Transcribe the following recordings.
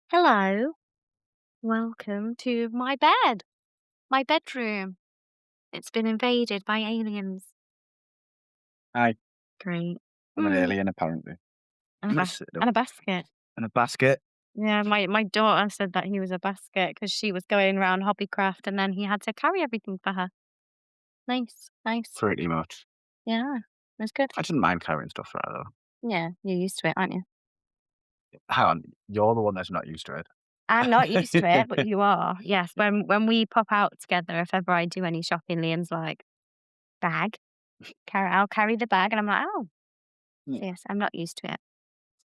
Hello, welcome to my bed, my bedroom. It's been invaded by aliens. Hi, Great. I'm an alien apparently. And I'm gonna sit up and a basket. in a basket. Yeah, my daughter said that he was a basket because she was going around Hobbycraft and then he had to carry everything for her. Nice, nice. Pretty much. Yeah, that's good. I didn't mind carrying stuff for her though. Yeah, you're used to it, aren't you? Hang on, you're the one that's not used to I'm not used to it, but it. you are. Yes, when we pop out together, if ever I do any shopping, Liam's like, bag, I'll carry the bag, and I'm like, oh, Yeah, yes, I'm not used to it.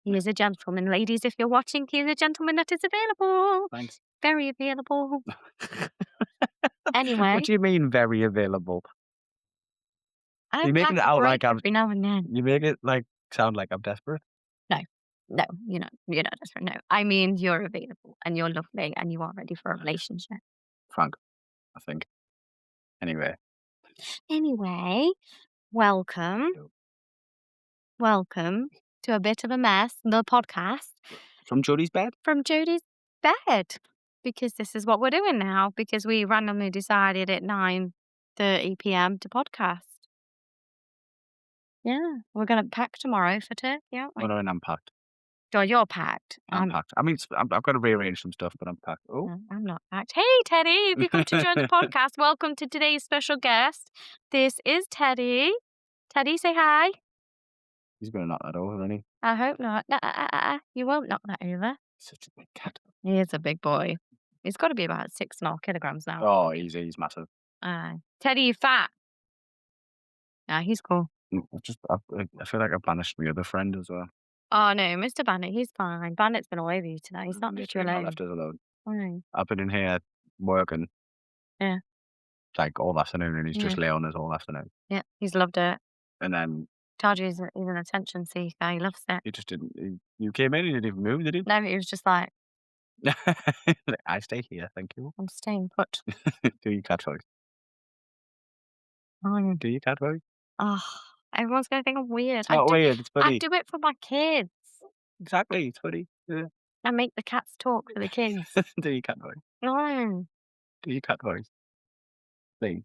He is a gentleman. Ladies, if you're watching, he is a gentleman that is available. thanks. Very available. Anyway, What do you mean very available? I You're pack making it a out break like I'm every now and then. you make it like sound like I'm desperate. No, no, you're not desperate. No, I mean, you're available and you're lovely and you are ready for a relationship. Frank, I think. Anyway. Anyway, welcome, Yo. welcome to A Bit of a Mess, the podcast From Jodie's bed? from Jodie's bed. Because this is what we're doing now, because we randomly decided at 9:30 p.m. to podcast. Yeah, we're gonna pack tomorrow for Turkey, aren't we? Well, no, I'm packed. Oh, you're packed. I'm packed. I mean, I've got to rearrange some stuff, but I'm packed. Oh. I'm not packed. Hey, Teddy, if you come to join the podcast, welcome to today's special guest. This is Teddy. Teddy, say hi. He's gonna knock that over, isn't he? I hope not. You won't knock that over. Such a big cat. He is a big boy. He's got to be about 6.5 kilograms now. Oh, he's massive. Teddy, you fat. Yeah, he's cool. I feel like I've banished my other friend as well. Oh no, Mr. Bandit, he's fine. Bandit's been all over you today. He's not left you Literally not alone. left us alone. Fine. I've been in here working Yeah, like all afternoon, and he's yeah, just lay on us all afternoon. yeah. He's loved it. And then Told you he's an attention seeker. He loves it. he just didn't. You came in, he didn't even move, did he? No, he was just like, Like, I stay here, thank you. I'm staying put. Do you cat voice? Oh, Do you cat voice? oh, everyone's gonna think I'm weird. It's not weird. It's I funny. do it for my kids. Exactly, it's funny. Yeah. I make the cats talk for the kids. Do you cat voice? No. Do you cat voice? Please.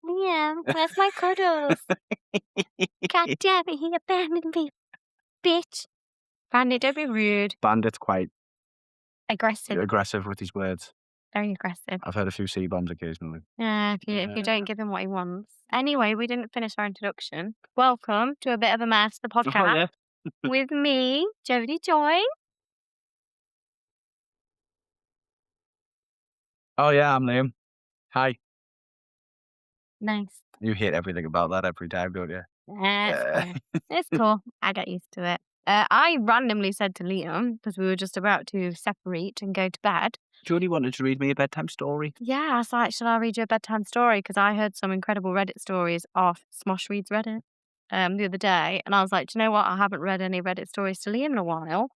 Liam, where's my cuddles? God damn it, he abandoned me, bitch. Bandit, don't be rude. Bandit's quite Aggressive. aggressive with his words. Very aggressive. I've heard a few C bombs occasionally. Yeah, if you don't give him what he wants. Anyway, we didn't finish our introduction. Welcome to A Bit of a Mess, the Oh podcast, yeah. with me, Jodie Joy. Oh yeah, I'm Liam. Hi. Nice. You hate everything about that every time, don't you? It's fine. It's cool. I got used to it. I randomly said to Liam, because we were just about to separate and go to bed. Jodie wanted to read me a bedtime story. Yeah, I was like, should I read you a bedtime story? Because I heard some incredible Reddit stories off Smosh Reads Reddit the other day. And I was like, do you know what? I haven't read any Reddit stories to Liam in a while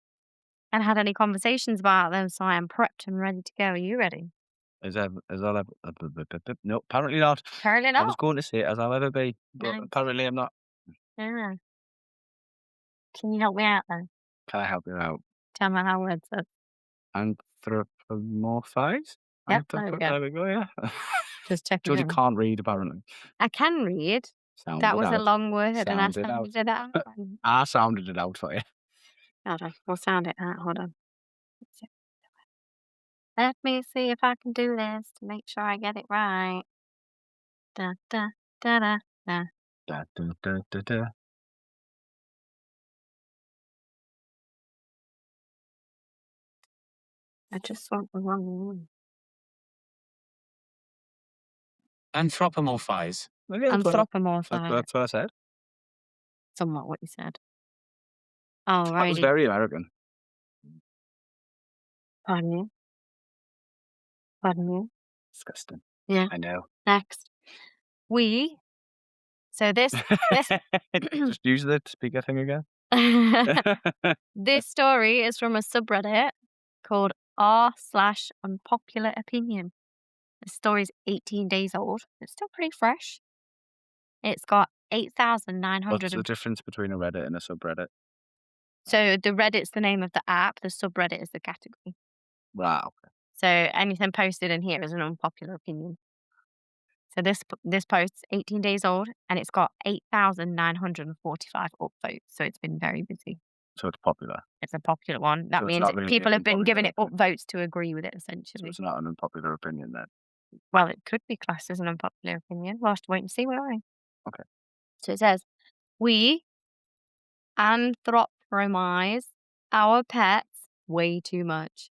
and had any conversations about them. So I am prepped and ready to go. Are you ready? I'll ever no, apparently not. Apparently I was not. going to say as I'll ever be, but Nice. apparently I'm not. Yeah. Can you help me out then? Can I help you out? Tell me how words are. Anthropomorphize? Yep, there we go. There we go, yeah. Just checking Jodie in. can't read apparently. I can read. Sound That it was a out. long word and I Sound it out. sounded it out. I sounded it out for you. Hold on, we'll sound it out. Hold on. Let's see. Let me see if I can do this to make sure I get it right. Da da da da da. Da, da, da, da, da. I just want the wrong one. Anthropomorphize. Okay, that's Anthropomorphize. what I said. Somewhat what you said. That was Alrighty. very American. Pardon you. Pardon you. Disgusting. Yeah. I know. Next. So this Just use the speaker thing again. this story is from a subreddit called r/unpopular opinion. The story's 18 days old. It's still pretty fresh. It's got What's 8,900. the difference between a Reddit and a subreddit? So the Reddit's the name of the app, the subreddit is the category. Wow. So anything posted in here is an unpopular opinion. So this post's 18 days old and it's got 8,945 upvotes. So it's been very busy. So it's popular. It's a popular one. That So it's means not really people an have been unpopular giving it opinion. upvotes to agree with it, So essentially. it's not an unpopular opinion then. Well, it could be classed as an unpopular opinion. We'll have to wait and see, won't we? Okay. So it says, we anthropomorphize our pets way too much.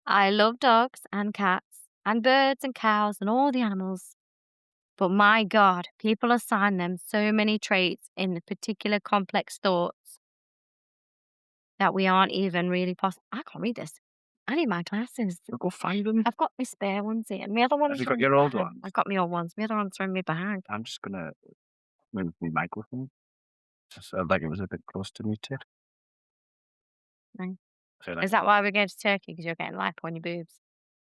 I love dogs and cats and birds and cows and all the animals. But my God, people assign them so many traits in particular complex thoughts that we aren't even really possible. I can't read this. I need my glasses. So go find them. I've got my spare ones here. My other ones Have you are got in your my old bag. ones? I've got my old ones. My other ones are in my bag. I'm just gonna move my microphone. Just felt like it was a bit close to me too. Right. I feel like Is that why we're going to Turkey? Because you're getting lipo on your boobs?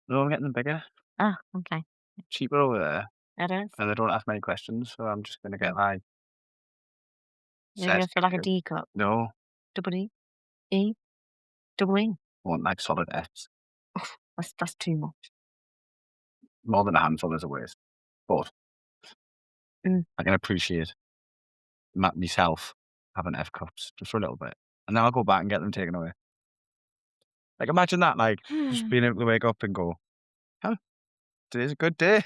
no, I'm getting them bigger, Oh, okay. cheaper over there, It is. and they don't ask many questions. So I'm just gonna get Mm. like You're going says to feel like a two. D cup. No, Double E. E. Double E. I want like solid Fs. That's too much. More than a handful is a waste. But Mm. I can appreciate myself having F cups just for a little bit, and then I'll go back and get them taken away. Like imagine that, like just being able to wake up and go, "Huh, today's a good day,"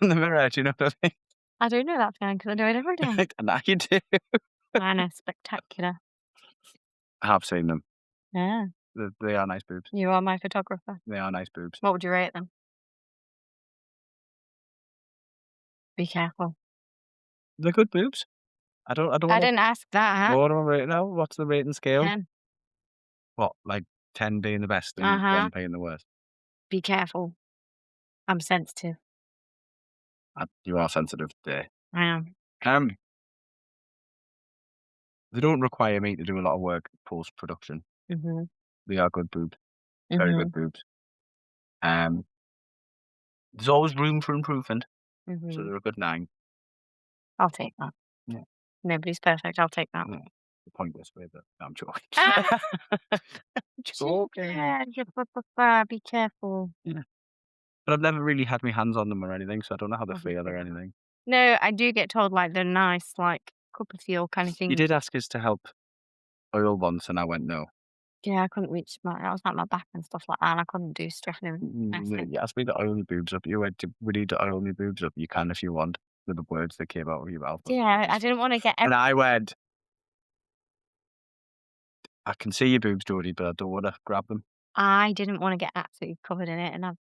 in the mirror. Do you know what I mean? I do know that feeling because I do it every day. And now you do. I know, spectacular. I have seen them. Yeah. They are nice boobs. You are my photographer. They are nice boobs. What would you rate them? Be careful. They're good boobs. I don't I wanna didn't ask that. what am I rating now? What's the rating scale? 10. What, like 10 being the best and Uh-huh. 1 being the worst? Be careful. I'm sensitive. You are sensitive today. I am. Um, they don't require me to do a lot of work post-production. Mhm. They are good boobs. Very good Mhm. boobs. Um, there's always room for improvement, so Mhm. they're a good 9. I'll take that. Yeah. Nobody's perfect. I'll take that. Yeah. The point this way, but no, I'm joking. Ah! Joking. Yeah, be careful. Yeah. But I've never really had my hands on them or anything, so I don't know how they feel Obviously or not. anything. No, I do get told, like, they're nice, like, cup of tea kind of You thing. did ask us to help oil once, and I went, "No." Yeah, I couldn't reach I was like my back and stuff like that, and I couldn't do stuff, and it was messy. You asked me to oil your boobs up. You went, "We need to oil your boobs up." "You can if you want," were the words that came out of your mouth. Yeah, I didn't wanna get And I went, "I can see your boobs, Jodie, but I don't wanna grab them." I didn't wanna get absolutely covered in it, and I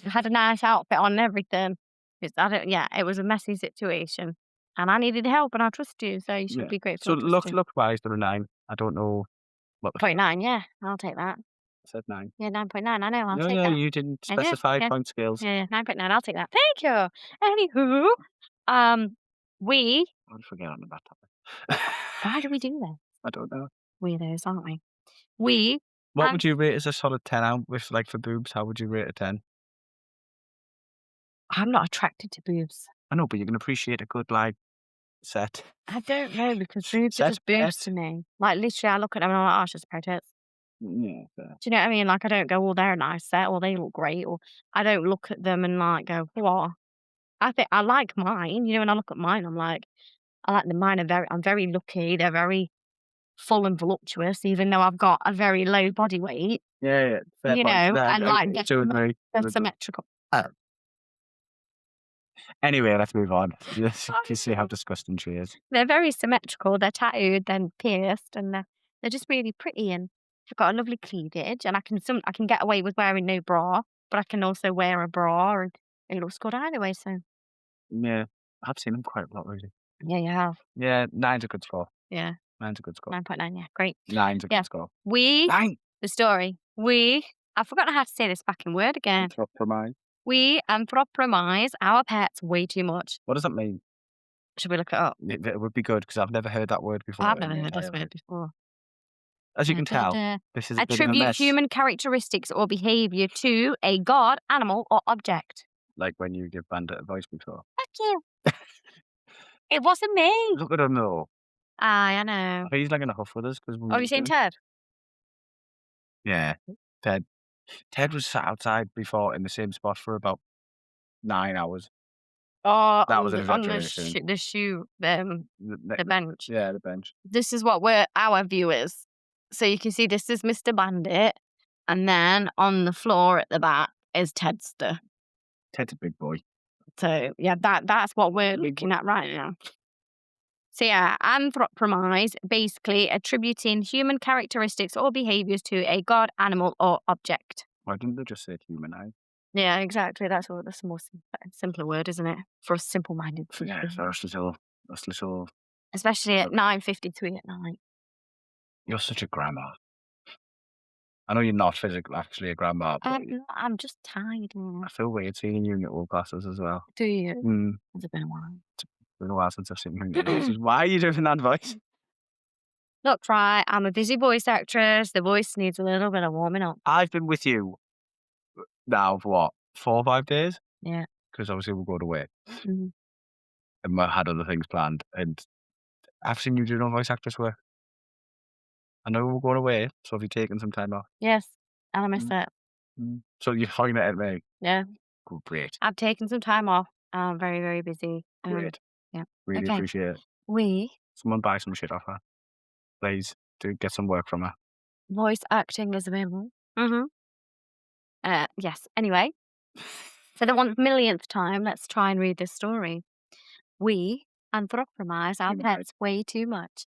had a nice outfit on and everything. It's I don't yeah, it was a messy situation, and I needed help, and I trust you, so you should Yeah. be grateful So I trust you. look-wise, they're a 9. I don't know what the Point 9, yeah, I'll take that. I said 9. Yeah, 9.9, I know, I'll No, take no, that. you didn't I did, specify yeah. point scales. Yeah, 9.9, I'll take that. Thank you. Anywho, um, we I'll forget on that topic. why do we do this? I don't know. Weirdos, aren't we? We What and would you rate as a solid 10 out with, like, for boobs? How would you rate a 10? I'm not attracted to boobs. I know, but you can appreciate a good, like, set I don't know because boobs are set just boobs to pet. me. Like, literally, I look at them and I'm like, "Oh, it's just a pair of tits." Yeah, fair. Do you know what I mean? Like, I don't go, "Oh, they're a nice set," or "They look great," or I don't look at them and, like, go, "What?" I think I like mine, when I look at mine, I'm like, I like the mine are I'm very lucky, they're very full and voluptuous, even though I've got a very low body weight, Yeah, yeah, fair point. No, and, like, to agree. they're symmetrical. Anyway, let's move on. You see how Honestly. disgusting she is. They're very symmetrical, they're tattooed, then pierced, and they're just really pretty, and they've got a lovely cleavage, and I can get away with wearing no bra, but I can also wear a bra, and it looks good either way, so Yeah, I've seen them quite a lot, really. yeah, you have. Yeah, 9's a good score. Yeah, 9's a good score. 9.9, yeah, great. 9's a Yeah. good score. We 9! the story, I've forgotten how to say this fucking word again. Compromise. We anthropomorphize our pets way too much. What does that mean? Should we look it up? It would be good because I've never heard that word before I've in never my heard this entire word life. before. As you can tell, Da-da-da. this is a bit of a Attribute mess. human characteristics or behavior to a god, animal, or object. Like when you give Bandit a voice before. Fuck you. It wasn't me. Look at him though. Aye, I know. He's like in a huff with us because Oh, have you seen Ted? Yeah. Ted. Ted was sat outside before in the same spot for about 9 hours. Oh, That was an on the exaggeration. shoe, The the bench. yeah, the bench. This is what we're our view is. So you can see this is Mr. Bandit, and then on the floor at the back is Tedster. Ted's a big boy. So yeah, that's what we're Big boy. looking at right now. So yeah, anthropomorphize, basically attributing human characteristics or behaviors to a god, animal, or object. Why didn't they just say humanize? Yeah, exactly. That's a more simpler word, isn't it? For us simple-minded Yeah, people. for us little. Especially at 9:53 at night. You're such a grandma. I know you're not physically actually a grandma, but I'm just tired. I feel weird seeing you in your old glasses as well. Do you? Mm. It's been a while. It's been a while since I've seen you in your glasses. Why are you doing that voice? Look, right, I'm a busy voice actress. The voice needs a little bit of warming up. I've been with you now for what, 4 or 5 days? Yeah. Because obviously we're going away Mhm. and I had other things planned. And I've seen you do no voice actress work. I know we're going away, so have you taken some time off? Yes, and I miss Mm. it. So you're throwing it at me. Yeah. Great. I've taken some time off. I'm very, very busy. Great. Yeah. Really Okay. appreciate it. We Someone buy some shit off her. Please do get some work from her. voice acting is available. Yes. Anyway, for the 1 millionth time, let's try and read this story. We anthropomorphize our pets way too much.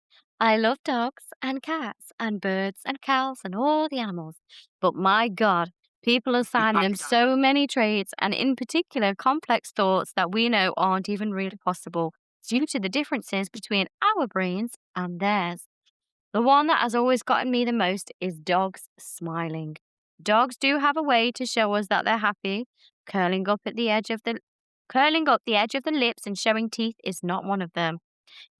I love dogs and cats and birds and cows and all the animals. But my God, people assign them so many traits and, in particular, complex thoughts that we know aren't even really possible due to the differences between our brains and theirs. The one that has always gotten me the most is dogs smiling. Dogs do have a way to show us that they're happy. Curling up the edge of the lips and showing teeth is not one of them.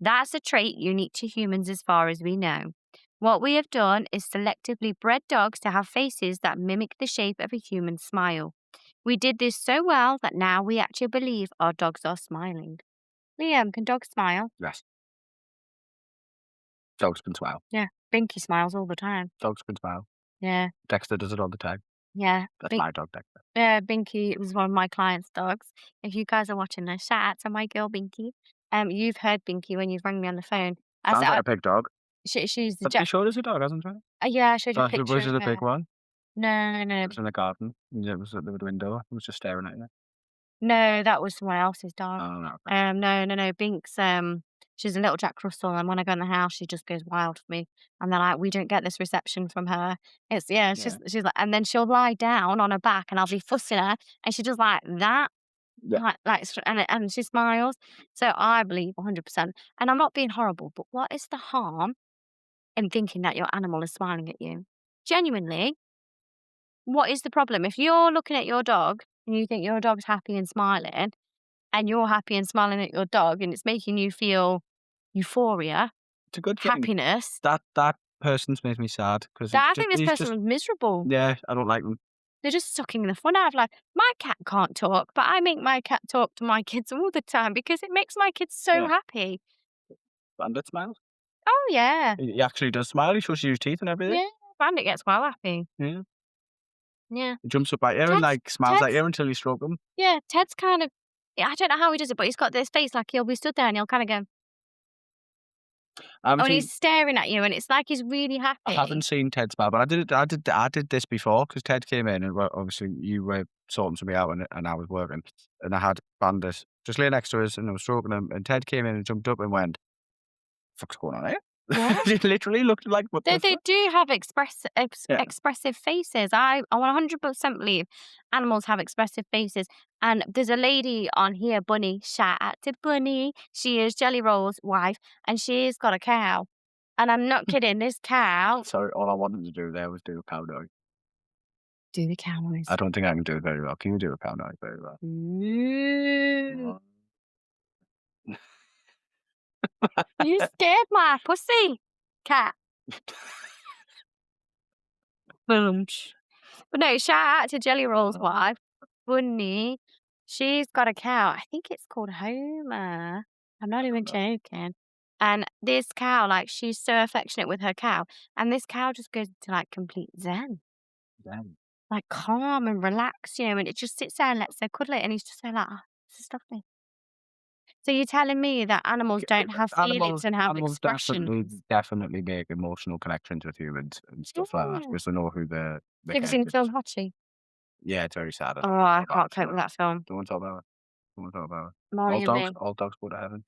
That's a trait unique to humans as far as we know. What we have done is selectively bred dogs to have faces that mimic the shape of a human smile. We did this so well that now we actually believe our dogs are smiling. Liam, can dogs smile? Yes. Dogs can smile. Yeah. Binky smiles all the time. Dogs can smile. Yeah. Dexter does it all the time. Yeah. That's my dog, Dexter. Yeah, Binky was one of my clients' dogs. If you guys are watching this, shout out to my girl Binky. You've heard Binky when you've rang me on the phone. Sounds like a big dog. She's the But you showed us a dog, hasn't she? yeah, I showed you a picture Was it of a big her. one? No, It was in the garden. It was at the window. It was just staring at you. no, that was someone else's dog. Oh, no. Okay. No. Binks, she's a little Jack Russell, and when I go in the house, she just goes wild for me. And they're like, we don't get this reception from her. It's just she's like, and then she'll lie down on her back, and I'll be fussing her, and she does like that, Yeah. and she smiles. So I believe 100%. And I'm not being horrible, but what is the harm in thinking that your animal is smiling at you? Genuinely, what is the problem? If you're looking at your dog and you think your dog's happy and smiling, and you're happy and smiling at your dog, and it's making you feel euphoria, It's a good thing. happiness, That person's made me sad because I think this person was miserable. Yeah, I don't like them. They're just sucking the fun out of life. My cat can't talk, but I make my cat talk to my kids all the time because it makes my kids so Yeah. happy. Bandit smiles. Oh, yeah. He actually does smile. He shows you his teeth and everything. Yeah. Bandit gets well happy. Yeah. Yeah. He jumps up at you and Ted's- smiles at Ted's- you until you stroke him. Yeah, Ted's kind of, I don't know how he does it, but he's got this face like he'll be stood there and he'll kind of go, and he's staring at you, and it's like he's really happy. I haven't seen Ted smile, but I did this before because Ted came in and obviously you were sorting something out and I was working and I had Bandit just lay next to us and I was stroking him and Ted came in and jumped up and went, "Fuck's going on here?" Yeah. He literally looked like what They the fuck? do have Yeah. expressive faces. I 100% believe animals have expressive faces. And there's a lady on here, Bunny. Shout out to Bunny. She is Jelly Roll's wife, and she's got a cow. And I'm not kidding. This cow. Sorry, all I wanted to do there was do a cow noise. Do the cow noise. I don't think I can do it very well. Can you do a cow noise very well? Moo. You scared my pussy, cat. Boom. But no, shout out to Jelly Roll's wife, Bunny. She's got a cow. I think it's called Homer. I'm not even joking. And this cow, like, she's so affectionate with her cow, and this cow just goes into, like, complete zen, Damn. like, calm and relaxed, and it just sits there and lets her cuddle it, and he's just so like, "Ah, this is lovely." So you're telling me that animals don't have feelings and have Animals definitely expressions? definitely make emotional connections with humans and stuff like that Yeah. because they know who they're Have you seen the connected. film Hachi? Yeah, it's very sad. I Oh, don't wanna I talk about can't it too cope with much. that film. Don't wanna talk about it. Don't wanna talk about it. Marley and me. All dogs go to heaven.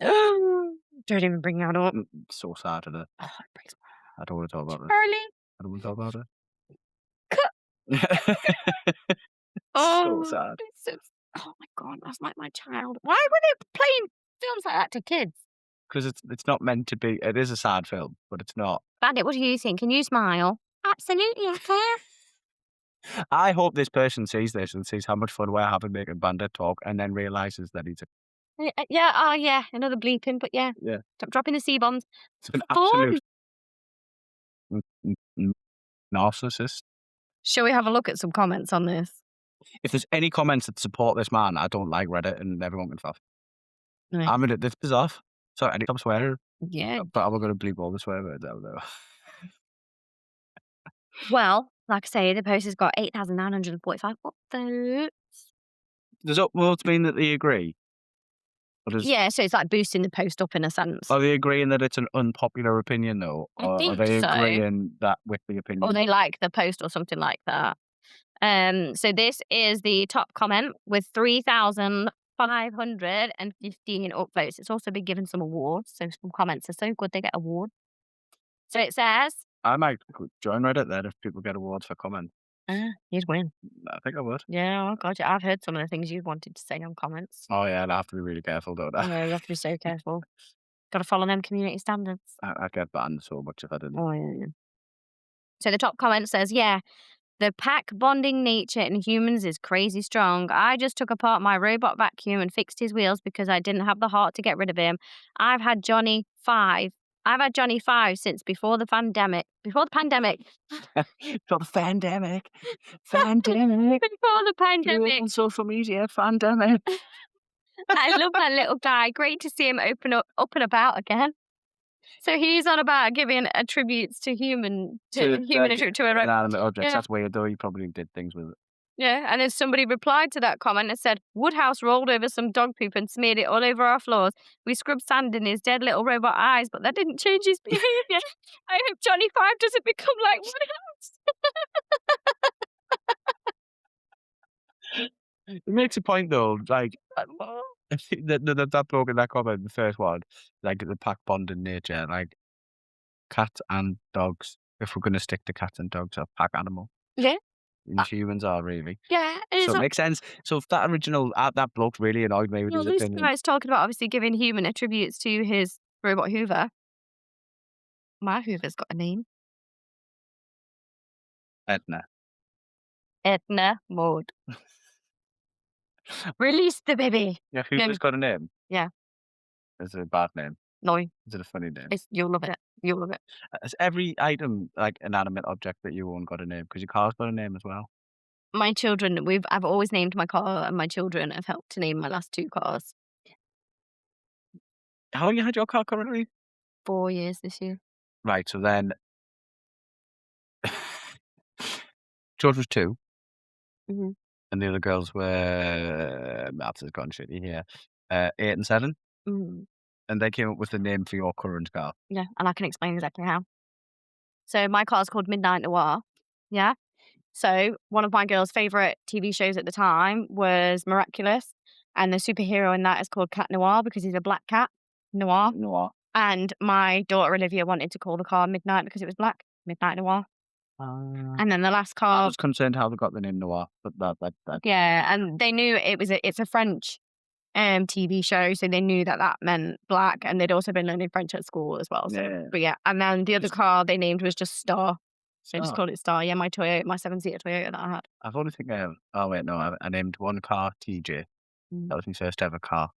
Don't even bring that up. So sad, isn't it? Oh, it breaks my I don't wanna talk about it. Charlie. I don't wanna talk about Cut. it. So Oh, sad. it's so oh my god, that's like my child. Why were they playing films like that to kids? 'Cause it's not meant to be. It is a sad film, but it's not. Bandit, what do you think? Can you smile? Absolutely, I can. I hope this person sees this and sees how much fun we're having making Bandit talk and then realizes that he's a Yeah, oh yeah, another bleeping, but yeah. yeah. Stop dropping the C-bombs. It's an Fun. absolute n n n narcissist. Shall we have a look at some comments on this? If there's any comments that support this man, I don't like Reddit and everyone can fuck. Right. I mean, this is off. Sorry, anytime swearing, Yeah. but I'm gonna bleep all the swear words out there. Well, like I say, the post has got 8,945 upvotes. Does upvotes mean that they agree? Or does Yeah, so it's like boosting the post up in a sense. are they agreeing that it's an unpopular opinion though? I Or are think they so. agreeing that with the Or opinion? they like the post or something like that. So this is the top comment with 3,515 upvotes. It's also been given some awards, so some comments are so good they get awards. So it says, I might join Reddit then if people get awards for comments. you'd win. I think I would. Yeah, oh god, yeah, I've heard some of the things you wanted to say on comments. Oh yeah, I have to be really careful, don't I? Yeah, you have to be so careful. Gotta follow them community standards. I'd get banned so much if I didn't. Oh yeah. So the top comment says, yeah, the pack bonding nature in humans is crazy strong. I just took apart my robot vacuum and fixed his wheels because I didn't have the heart to get rid of him. I've had Johnny 5. I've had Johnny 5 since before the pandemic. Before the pandemic. For the pandemic. Pandemic. Before the pandemic. On social media, pandemic. I love that little guy. Great to see him up and about again. So he's on about giving attributes to human to a robot. Inanimate objects. Yeah. That's weird though. He probably did things with it. Yeah, and then somebody replied to that comment and said, Woodhouse rolled over some dog poop and smeared it all over our floors. We scrubbed sand in his dead little robot eyes, but that didn't change his behaviour. I hope Johnny 5 doesn't become like Woodhouse. It makes a point though, like that bloke in that comment, the first one, like the pack bond in nature, like cats and dogs. If we're gonna stick to cats and dogs, are pack animal. Yeah. And humans are really. Yeah, and So it makes sense. So if that original that bloke really annoyed me with his this opinion. guy's talking about obviously giving human attributes to his robot Hoover. My Hoover's got a name. Edna. Edna Mode. Release the baby. Yeah, Hoover's got a name. Yeah. Is it a bad name? No, Is it a funny name? you'll love it. You'll love it. Has every item, like inanimate object that you own, got a name? Because your car's got a name as well. My children, I've always named my car, and my children have helped to name my last 2 cars. How long you had your car currently? 4 years this year. Right, so then George was 2, Mhm. and the other girls were maths has gone shitty here. 8 and 7, Mm. and they came up with the name for your current car. Yeah, and I can explain exactly how. So my car's called Midnight Noir. Yeah. So one of my girls' favourite TV shows at the time was Miraculous, and the superhero in that is called Cat Noir because he's a black cat. Noir. Noir. And my daughter Olivia wanted to call the car Midnight because it was black. Midnight Noir. And then the last I car, was concerned how they got the name Noir, but that yeah, and they knew it's a French TV show, so they knew that meant black, and they'd also been learning French at school as well. So, yeah. but yeah, and then the other car they named was just Star. They just Star. called it Star. Yeah, my 7-seater Toyota that I had. I've only think oh wait, no, I named one car TJ. That was my first ever car,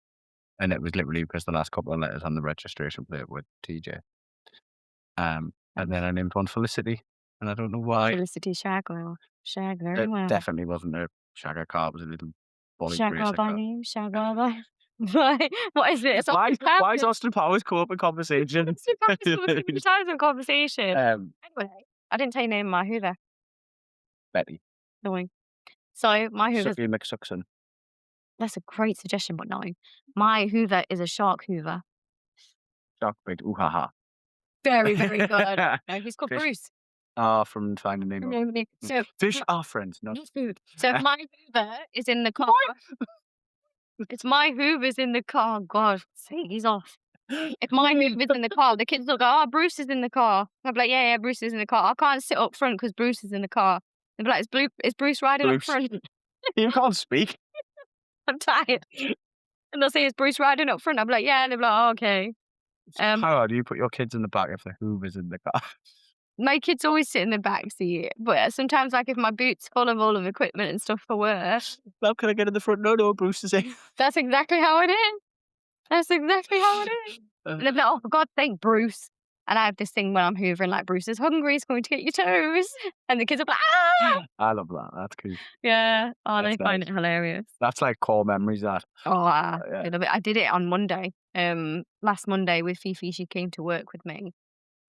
and it was literally because the last couple of letters on the registration plate were TJ. And then I named one Felicity, and I don't know why. Felicity Shagwell. Shag very It well. definitely wasn't a Shagger car. It was a little bolly Shagwell racer by car. name, Shagwell by Right. What is it? It's Austin Why is Powers. Austin Powers come up in conversation? Austin Powers come up so many times in conversation. Anyway, I didn't tell you the name of my Hoover. Betty. Annoying. So my Hoover's Sucky McSuckson. that's a great suggestion, but no. My Hoover is a shark Hoover. Shark bait. Ooh ha ha. Very, very good. No, he's called Fish. Bruce. From Finding Nemo. So Fish are friends, not not food. So if my Hoover is in the car, it's my Hoover's in the car. God, see, he's off. If my Hoover's in the car, the kids will go, "Oh, Bruce is in the car." I'll be like, "Yeah, yeah, Bruce is in the car. I can't sit up front because Bruce is in the car." They'll be like, "Is Bruce riding up Bruce. front?" You can't speak. I'm tired. And they'll say, "Is Bruce riding up front?" I'll be like, "Yeah." And they'll be like, "Oh, okay." How do you put your kids in the back if the Hoover's in the car? My kids always sit in the back seat, but sometimes, like, if my boot's full of all of equipment and stuff for work, Mum, can I get in the front? No, Bruce is in. that's exactly how it is. That's exactly how it is. And they'll be like, "Oh, for God's sake, Bruce." And I have this thing when I'm hoovering, like, "Bruce is hungry, he's going to get your toes." And the kids are like, "Ah!" I love that. That's cool. Yeah. Oh, they That's find nice. it hilarious. That's like core memories, that. Oh, Yeah. I love it. I did it on Monday. Last Monday with Fifi, she came to work with me,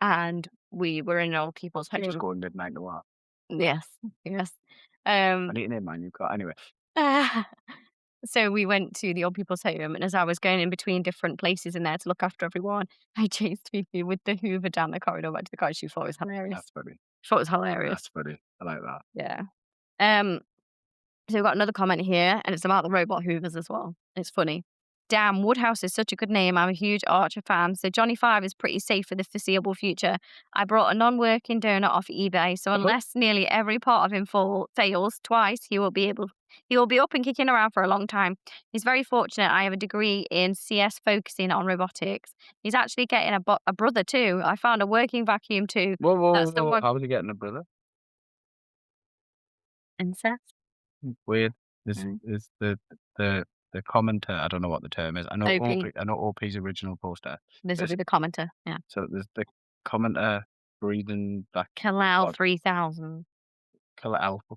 and we were in old people's Just home. going midnight to what? Yes, yes. I Um, need to name my new car. Anyway. so we went to the old people's home, and as I was going in between different places in there to look after everyone, I chased Fifi with the Hoover down the corridor back to the car. She thought it was hilarious. That's funny. She thought it was hilarious. That's funny. I like that. Yeah. So we've got another comment here, and it's about the robot Hoovers as well. It's funny. Damn, Woodhouse is such a good name. I'm a huge Archer fan, so Johnny 5 is pretty safe for the foreseeable future. I brought a non-working donut off eBay, so unless nearly every part of him fails twice, he will be up and kicking around for a long time. He's very fortunate. I have a degree in CS focusing on robotics. He's actually getting a brother too. I found a working vacuum too. Whoa. That's the one. How was he getting a brother? Incest. Weird. Is Mm. is the commenter, I don't know what the term is. I know OP. I know OP's original poster. This will be the commenter. Yeah. So there's the commenter breathing back. Kalal What? 3000. Colour alpha.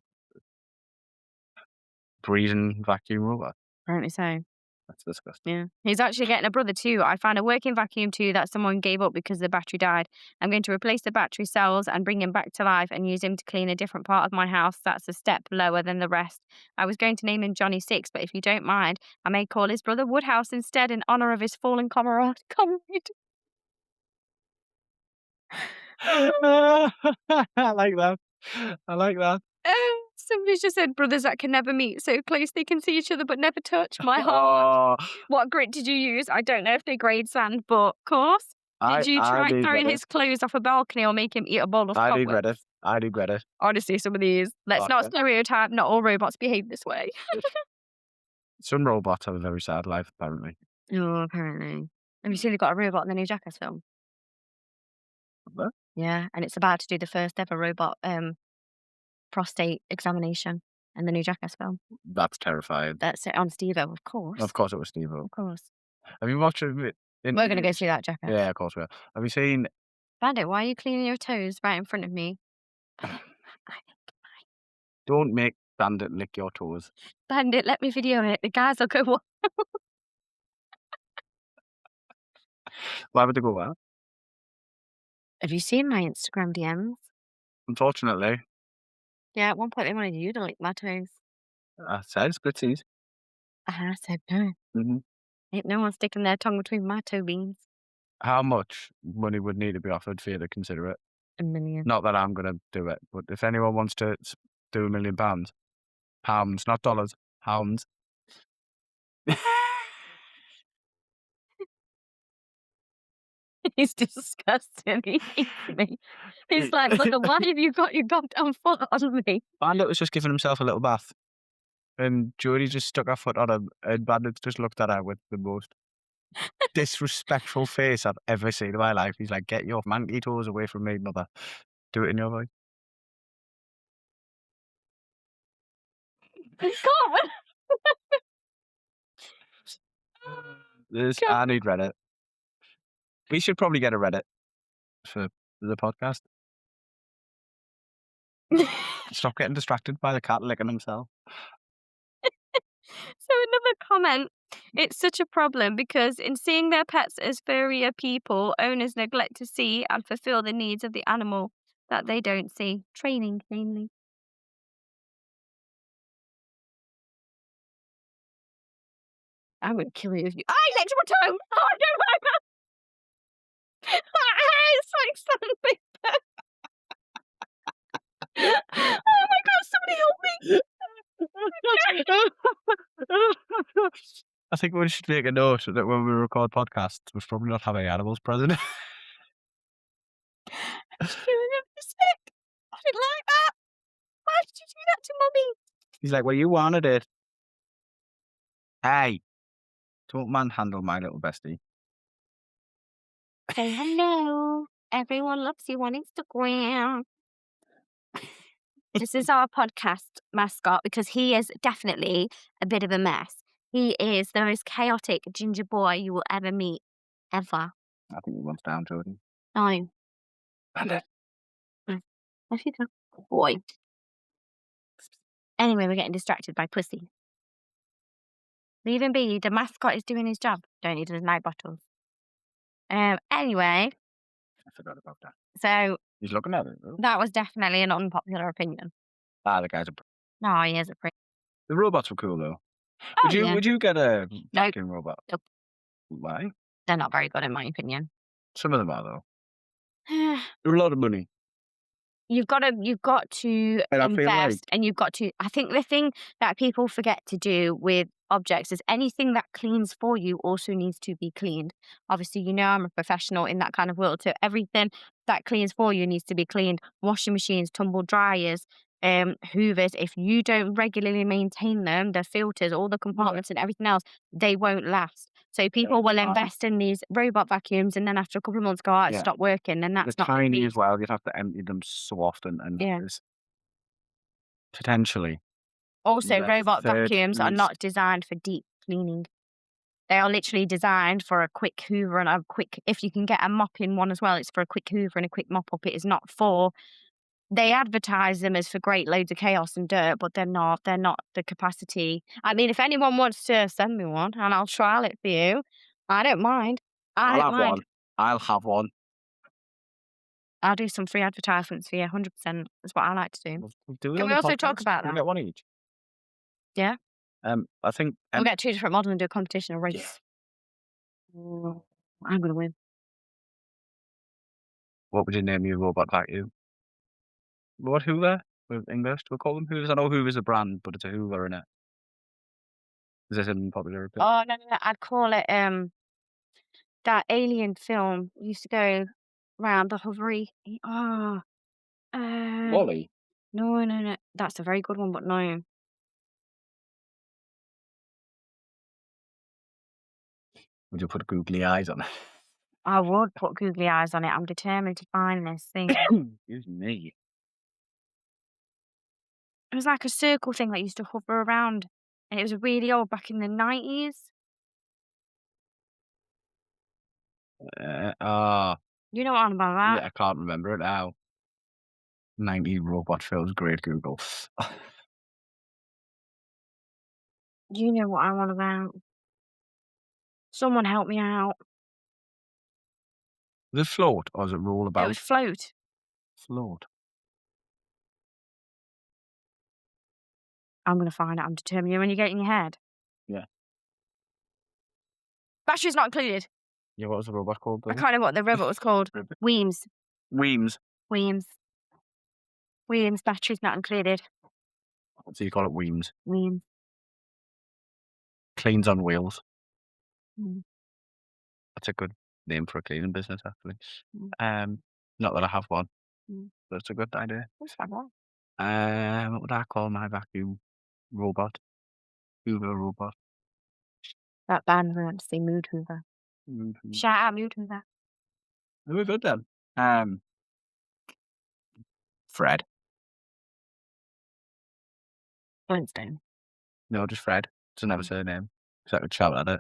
Breathing vacuum robot. Apparently so. That's disgusting. Yeah. He's actually getting a brother too. I found a working vacuum too that someone gave up because the battery died. I'm going to replace the battery cells and bring him back to life and use him to clean a different part of my house that's a step lower than the rest. I was going to name him Johnny 6, but if you don't mind, I may call his brother Woodhouse instead in honor of his fallen comrade. I like that. I like that. Somebody just said brothers that can never meet so close they can see each other but never touch. My heart. Oh, What grit did you use? I don't know if they grade sand, but of course. Did you try throwing his clothes off a balcony or make him eat a bowl of I cobwebs? regret it. I regret it. Honestly, some of these. Let's not Okay. stereotype. Not all robots behave this way. Some robots have a very sad life, apparently. Oh, apparently. Have you seen they got a robot in the new Jackass film? What? Yeah, and it's about to do the first ever robot prostate examination in the new Jackass film. That's terrifying. That's it on Steve-O, of course. Of course it was Steve-O. Of course. Have you watched it? We're going to go see that Jackass. Yeah, of course we are. Have you seen... Bandit, why are you cleaning your toes right in front of me? Don't make Bandit lick your toes. Bandit, let me video it. The guys will go, what? Why would they go well? Have you seen my Instagram DMs? Unfortunately, Yeah, at one point they wanted you to lick my toes. I said splitsies. And I said, no. Mm-hmm. Ain't no one sticking their tongue between my toe beans. How much money would need to be offered for you to consider it? $1 million. Not that I'm going to do it, but if anyone wants to do £1 million, pounds, not dollars, pounds. He's disgusting. He hates me. He's like, look, why have you got your goddamn foot on me? Bandit was just giving himself a little bath. And Jodie just stuck her foot on him, and Bandit just looked at her with the most disrespectful face I've ever seen in my life. He's like, get your monkey toes away from me, mother. Do it in your voice. God. I need Reddit. We should probably get a Reddit for the podcast. Stop getting distracted by the cat licking himself. So another comment It's such a problem because in seeing their pets as furrier people, owners neglect to see and fulfill the needs of the animal that they don't see. Training, mainly. I'm gonna kill you if you. I licked my tongue! Oh, no, my that hurts like sandpaper. Oh my god, somebody help me! I think we should make a note that when we record podcasts, we should probably not have any animals present. Killing him for sick. I didn't like that. Why did you do that to mummy? He's like, well, you wanted it. Hey, don't manhandle my little bestie. Say hello. Everyone loves you on Instagram. This is our podcast mascot because he is definitely a bit of a mess. He is the most chaotic ginger boy you will ever meet. Ever. I think he wants down, Jordan. No. And Off you go. Boy. Anyway, we're getting distracted by pussy. Leave him be. The mascot is doing his job. Don't need his night bottles. Anyway, I forgot about that. so He's looking at it, though. that was definitely an unpopular opinion. The guy's a. No, he is a prick. The robots were cool, though. Oh, yeah. Would you get a Nope. vacuum robot? Nope. Why? They're not very good in my opinion. Some of them are, though. They're a lot of money. You've got to And I feel like- invest, and you've got to. I think the thing that people forget to do with objects is anything that cleans for you also needs to be cleaned. Obviously, you know I'm a professional in that kind of world, so everything that cleans for you needs to be cleaned. Washing machines, tumble dryers, hoovers. If you don't regularly maintain them, the filters, all the compartments, and everything else, they won't last. So people will invest in these robot vacuums, and then after a couple of months, go out, Yeah. stop working, and that's They're not gonna tiny be. as well. You'd have to empty them so often, and Yeah. there's potentially. Also, Like robot 30 vacuums are minutes. not designed for deep cleaning. They are literally designed for a quick hoover and a quick. If you can get a mop in one as well, it's for a quick hoover and a quick mop up. It is not for. They advertise them as for great loads of chaos and dirt, but they're not. They're not the capacity. I mean, if anyone wants to send me one and I'll trial it for you, I don't mind. I I'll don't have mind. one. I'll have one. I'll do some free advertisements for you. 100%. That's what I like to do. We'll do it Can on we the also talk podcast. about We'll that? get one each. Yeah. I think. We'll get 2 different models and do a competition, a race. I'm gonna win. What would you name your robot vacuum? What Hoover? With English, do we call them Hoovers? I know Hoover's a brand, but it's a Hoover in it. Is this in popular opinion? Oh no, I'd call it that alien film used to go round the hovery. Oh, Wally? no. That's a very good one, but no. Would you put googly eyes on it? I would put googly eyes on it. I'm determined to find this thing. Excuse me. It was like a circle thing that used to hover around, and it was really old back in the 90s. You know what I'm about that? Yeah, I can't remember it now. 90 robot films, great Google. You know what I'm on about. Someone help me out. Does it float or does it roll It about? would float. Float. I'm gonna find it. I'm determined. You know when you get it in your head. Yeah. Battery's not included. Yeah, what was the robot called? I can't remember what the robot was called. Ribbit. Weems. Weems. Weems. Battery's not included. So you call it Weems. Weems. Cleans on wheels. Mm. That's a good name for a cleaning business, actually. Mm. Not that I have one, Mm. but it's a good idea. What's that one? What would I call my vacuum robot? Hoover robot. That band we went to see, Mood Hoover. Mm-hmm. Shout out Mood Hoover. They were good then. Fred. Flintstone. No, just Fred. It's another surname. So I could shout at it.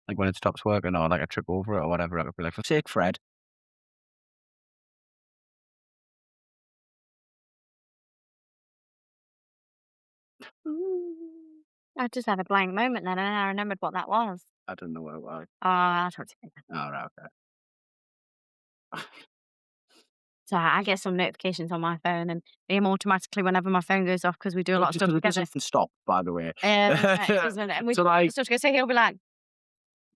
Like when it stops working or like I trip over it or whatever, I could be like, for sake, Fred. I just had a blank moment then, and then I remembered what that was. I don't know what it was. I'll talk to you later. All right, okay. So I get some notifications on my phone, and Liam automatically, whenever my phone goes off, because we do a lot of stuff Because it together. doesn't stop, by the way. It doesn't, and we So, do a lot of like, stuff together, so he'll be like,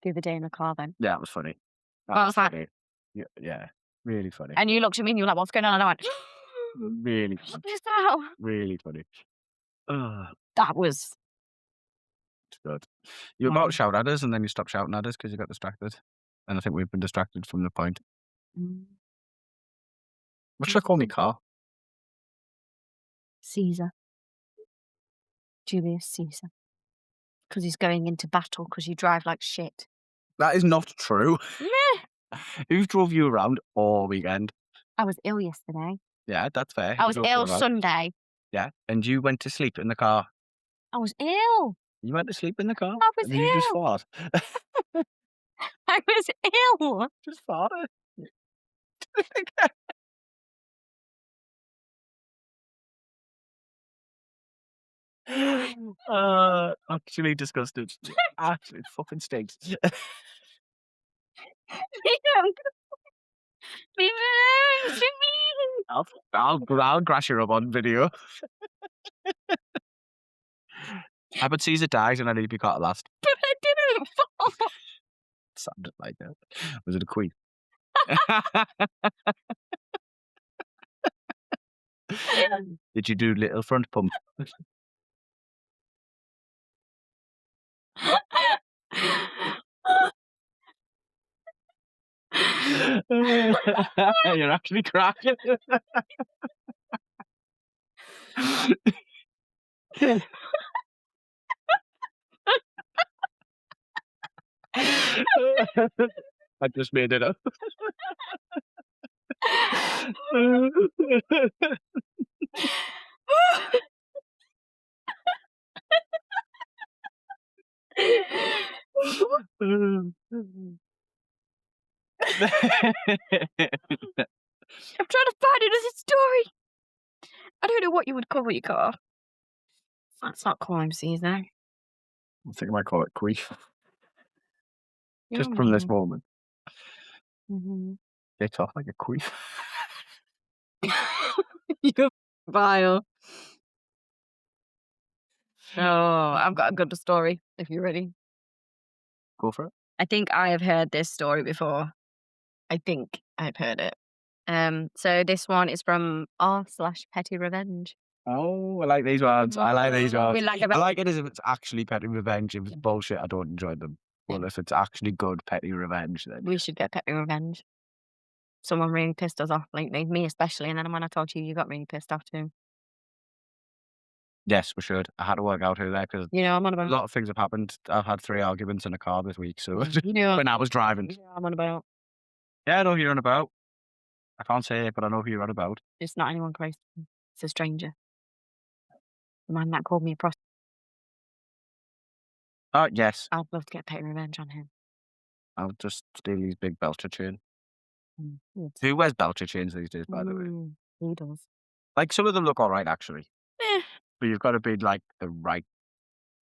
"The other day in the car then." yeah, that was funny. That I was was like, funny. Yeah, really funny. and you looked at me and you were like, "What's going on?" And I went, Really "What funny. is that?" Really funny. Ugh, That was it's good. You were about to shout at us, and then you stopped shouting at us because you got distracted. And I think we've been distracted from the point. mm, What should I call my car? Caesar, Julius Caesar, because he's going into battle because you drive like shit. That is not true. Meh. Who drove you around all weekend? I was ill yesterday. Yeah, that's fair. I Who was drove you ill around? Sunday. Yeah, and you went to sleep in the car. I was ill. You went to sleep in the car? I was And you just ill. fart? I was ill. Just farted? Actually disgusted. Actually, it fucking stinks. Liam, leave it alone. It's me. I'll grass you up on video. How about Caesar dies and I leave you caught at last? But I didn't fall. Sounded like that. Was it a queen? Did you do little front pump? You're actually cracking. I just made it up. I'm trying to find it as a story. I don't know what you would call your car. Let's not call him Caesar. I think I might call it queef. You're Just from this mean. moment. Mm-hmm. They talk like a queef. You're vile. Oh, I've got a good story if you're ready. Go for it. I think I have heard this story before. I think I've heard it. So this one is from r/petty revenge. Oh, I like these ones. I like these ones. We like I about like it as if it's actually petty revenge. If it's bullshit, I don't enjoy them. Well, if it's actually good petty revenge, then we should get petty revenge. Someone really pissed us off lately, me especially, and then when I told you, you got really pissed off too. yes, we should. I had to work out who there because You know I'm on a about. lot of things have happened. I've had 3 arguments in a car this week, so You know when I was driving. I'm on about. Yeah, I know who you're on about. I can't say it, but I know who you're on about. It's not anyone close to me. It's a stranger. The man that called me a prostitute. Oh, yes. I'd love to get petty revenge on him. I'll just steal his big belcher chain. Yes. Who wears belcher chains these days, by the way? He does. Like, some of them look all right, actually. Eh. But you've got to be, like, the right...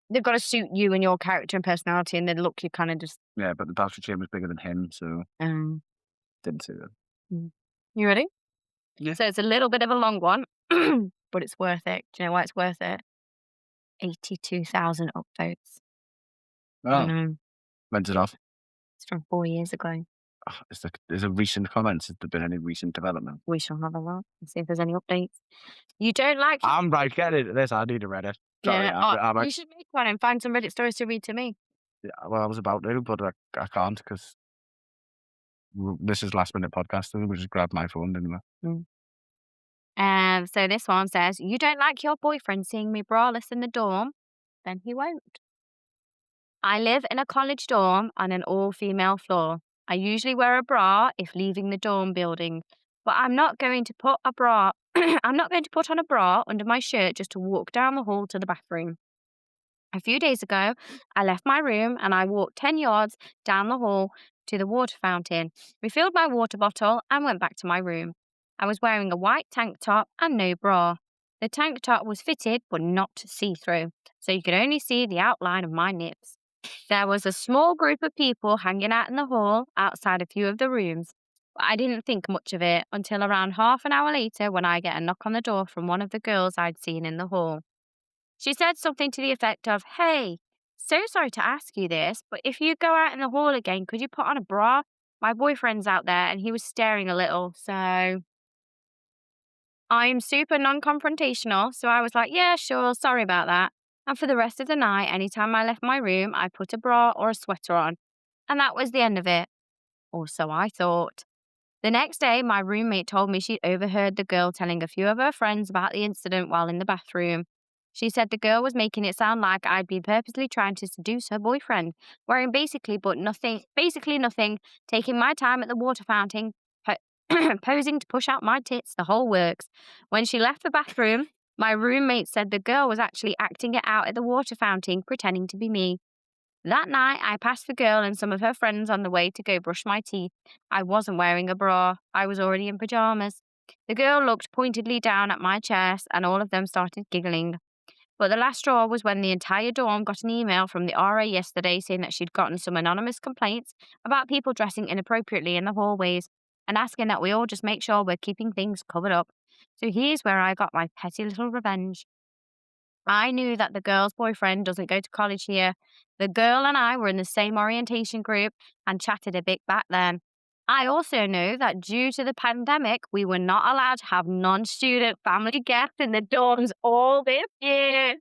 They've got to suit you and your character and personality, and the look you kind of just. Yeah, but the belcher chain was bigger than him, so didn't suit him. You ready? Yeah. So it's a little bit of a long one, but it's worth it. Do you know why it's worth it? 82,000 upvotes. Oh, when's it off? It's from 4 years ago. Is there recent comments? Has there been any recent development? We shall have a look and see if there's any updates. You don't like. I'm right. Get it. This. I need to read it. Sorry. Yeah. You should make one and find some Reddit stories to read to me. Yeah, well, I was about to, but I can't because this is last minute podcasting. We just grabbed my phone, didn't we? So this one says, you don't like your boyfriend seeing me braless in the dorm? Then he won't. I live in a college dorm on an all-female floor. I usually wear a bra if leaving the dorm building, but I'm not going to put a bra. I'm not going to put on a bra under my shirt just to walk down the hall to the bathroom. A few days ago, I left my room and I walked 10 yards down the hall to the water fountain, refilled my water bottle, and went back to my room. I was wearing a white tank top and no bra. The tank top was fitted but not see-through, so you could only see the outline of my nips. There was a small group of people hanging out in the hall outside a few of the rooms, but I didn't think much of it until around half an hour later when I get a knock on the door from one of the girls I'd seen in the hall. She said something to the effect of, "Hey, so sorry to ask you this, but if you go out in the hall again, could you put on a bra? My boyfriend's out there and he was staring a little, so." I'm super non confrontational, so I was like, "Yeah, sure, sorry about that." And for the rest of the night, anytime I left my room, I put a bra or a sweater on. And that was the end of it. Or so I thought. The next day, my roommate told me she'd overheard the girl telling a few of her friends about the incident while in the bathroom. She said the girl was making it sound like I'd been purposely trying to seduce her boyfriend, wearing basically nothing, taking my time at the water fountain, posing to push out my tits, the whole works. When she left the bathroom, my roommate said the girl was actually acting it out at the water fountain, pretending to be me. That night, I passed the girl and some of her friends on the way to go brush my teeth. I wasn't wearing a bra. I was already in pajamas. The girl looked pointedly down at my chest, and all of them started giggling. But the last straw was when the entire dorm got an email from the RA yesterday saying that she'd gotten some anonymous complaints about people dressing inappropriately in the hallways and asking that we all just make sure we're keeping things covered up. So here's where I got my petty little revenge. I knew that the girl's boyfriend doesn't go to college here. The girl and I were in the same orientation group and chatted a bit back then. I also knew that due to the pandemic, we were not allowed to have non student family guests in the dorms all this year.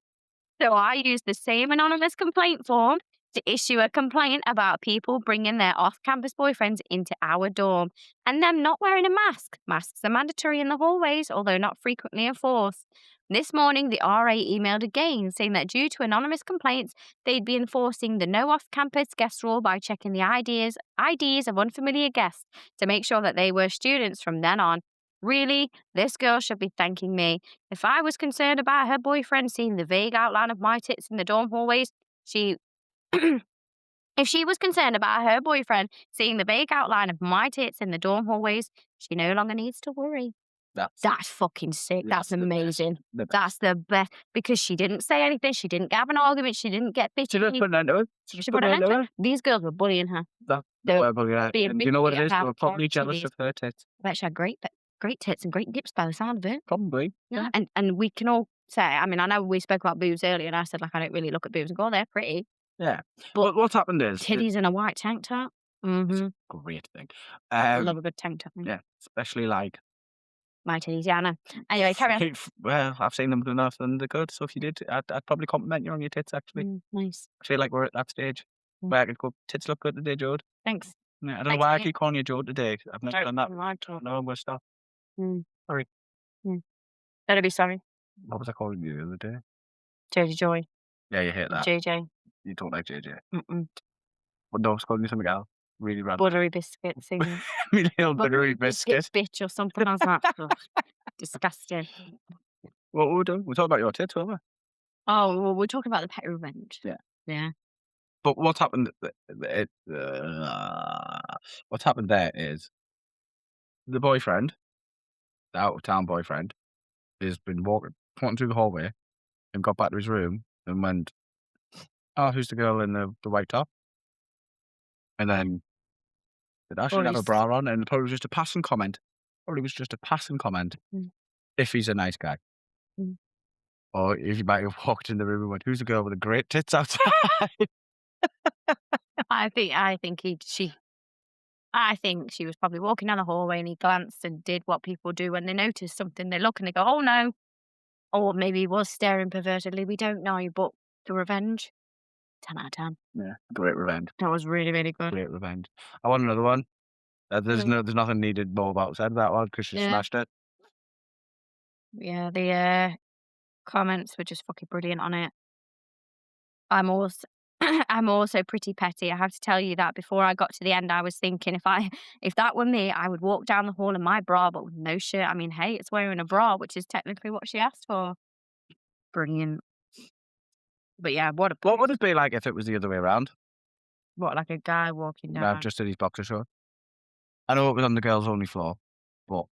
So I used the same anonymous complaint form to issue a complaint about people bringing their off campus boyfriends into our dorm and them not wearing a mask. Masks are mandatory in the hallways, although not frequently enforced. This morning, the RA emailed again saying that due to anonymous complaints, they'd be enforcing the no off campus guest rule by checking the IDs of unfamiliar guests to make sure that they were students from then on. Really, this girl should be thanking me. If I was concerned about her boyfriend seeing the vague outline of my tits in the dorm hallways, she if she was concerned about her boyfriend seeing the vague outline of my tits in the dorm hallways, she no longer needs to worry. That's That's fucking sick. That's the best. amazing. The best. That's the best because she didn't say anything. She didn't have an argument. She didn't get She just bitchy. put an end to it. She just She put put an an end end to to it. it. These girls were bullying her. That, They were well, yeah. being And do you know what it bitchy is? at They how were probably hard she jealous is. of her tits. I bet she had great tits and great nips by the sound of it. Probably. Yeah. And we can all say, I mean, I know we spoke about boobs earlier, and I said like I don't really look at boobs and go, they're pretty. Yeah. But But what's happened is titties in a white tank top. it's Mm-hmm. a great thing. Love a good tank top. Yeah, especially like My titties, yeah, I know. Anyway, carry on. well, I've seen them enough and they're good. So if you did, I'd probably compliment you on your tits. Actually, Nice. I feel like we're at that stage Mm. where I could go, tits look good today, Jode. Thanks. Yeah, I don't know Thanks, why I mate. keep calling you Jode today. I've never done that. Don't. No, I'm gonna stop. Mm. Sorry. Better be sorry. What was I calling you the other day? Jodie Joy. Yeah, you hate that. JJ. You don't like JJ. Mm-mm. But no, I was calling you something else. Really random. Buttery biscuit thing. Me little buttery biscuit. Bitch or something. I was like, ugh, disgusting. What were we doing? We're talking about your tits, weren't we? Oh, well, we're talking about the petty revenge. Yeah. Yeah. But what's happened? What's happened there is the boyfriend, the out of town boyfriend, has been walking through the hallway and got back to his room and went, "Oh, who's the girl in the white top?" And then said, "I should have a bra on," and it probably was just a passing comment. Probably was just a passing comment. Mm. If he's a nice guy. Mm. Or if you might have walked in the room and went, "Who's the girl with the great tits outside?" I think she was probably walking down the hallway and he glanced and did what people do when they notice something. They look and they go, "Oh no." Or maybe he was staring pervertedly. We don't know, but the revenge, 10 out of 10. Yeah, great revenge. That was really, really good. Great revenge. I want another one. There's nothing needed more about said that one because she smashed it. Yeah, the comments were just fucking brilliant on it. I'm also I'm also pretty petty. I have to tell you that before I got to the end, I was thinking if that were me, I would walk down the hall in my bra, but with no shirt. I mean, hey, it's wearing a bra, which is technically what she asked for. Brilliant. But yeah, what would it be like if it was the other way around? What, like a guy walking No, down? just in his boxer short. I know it was on the girls' only floor, but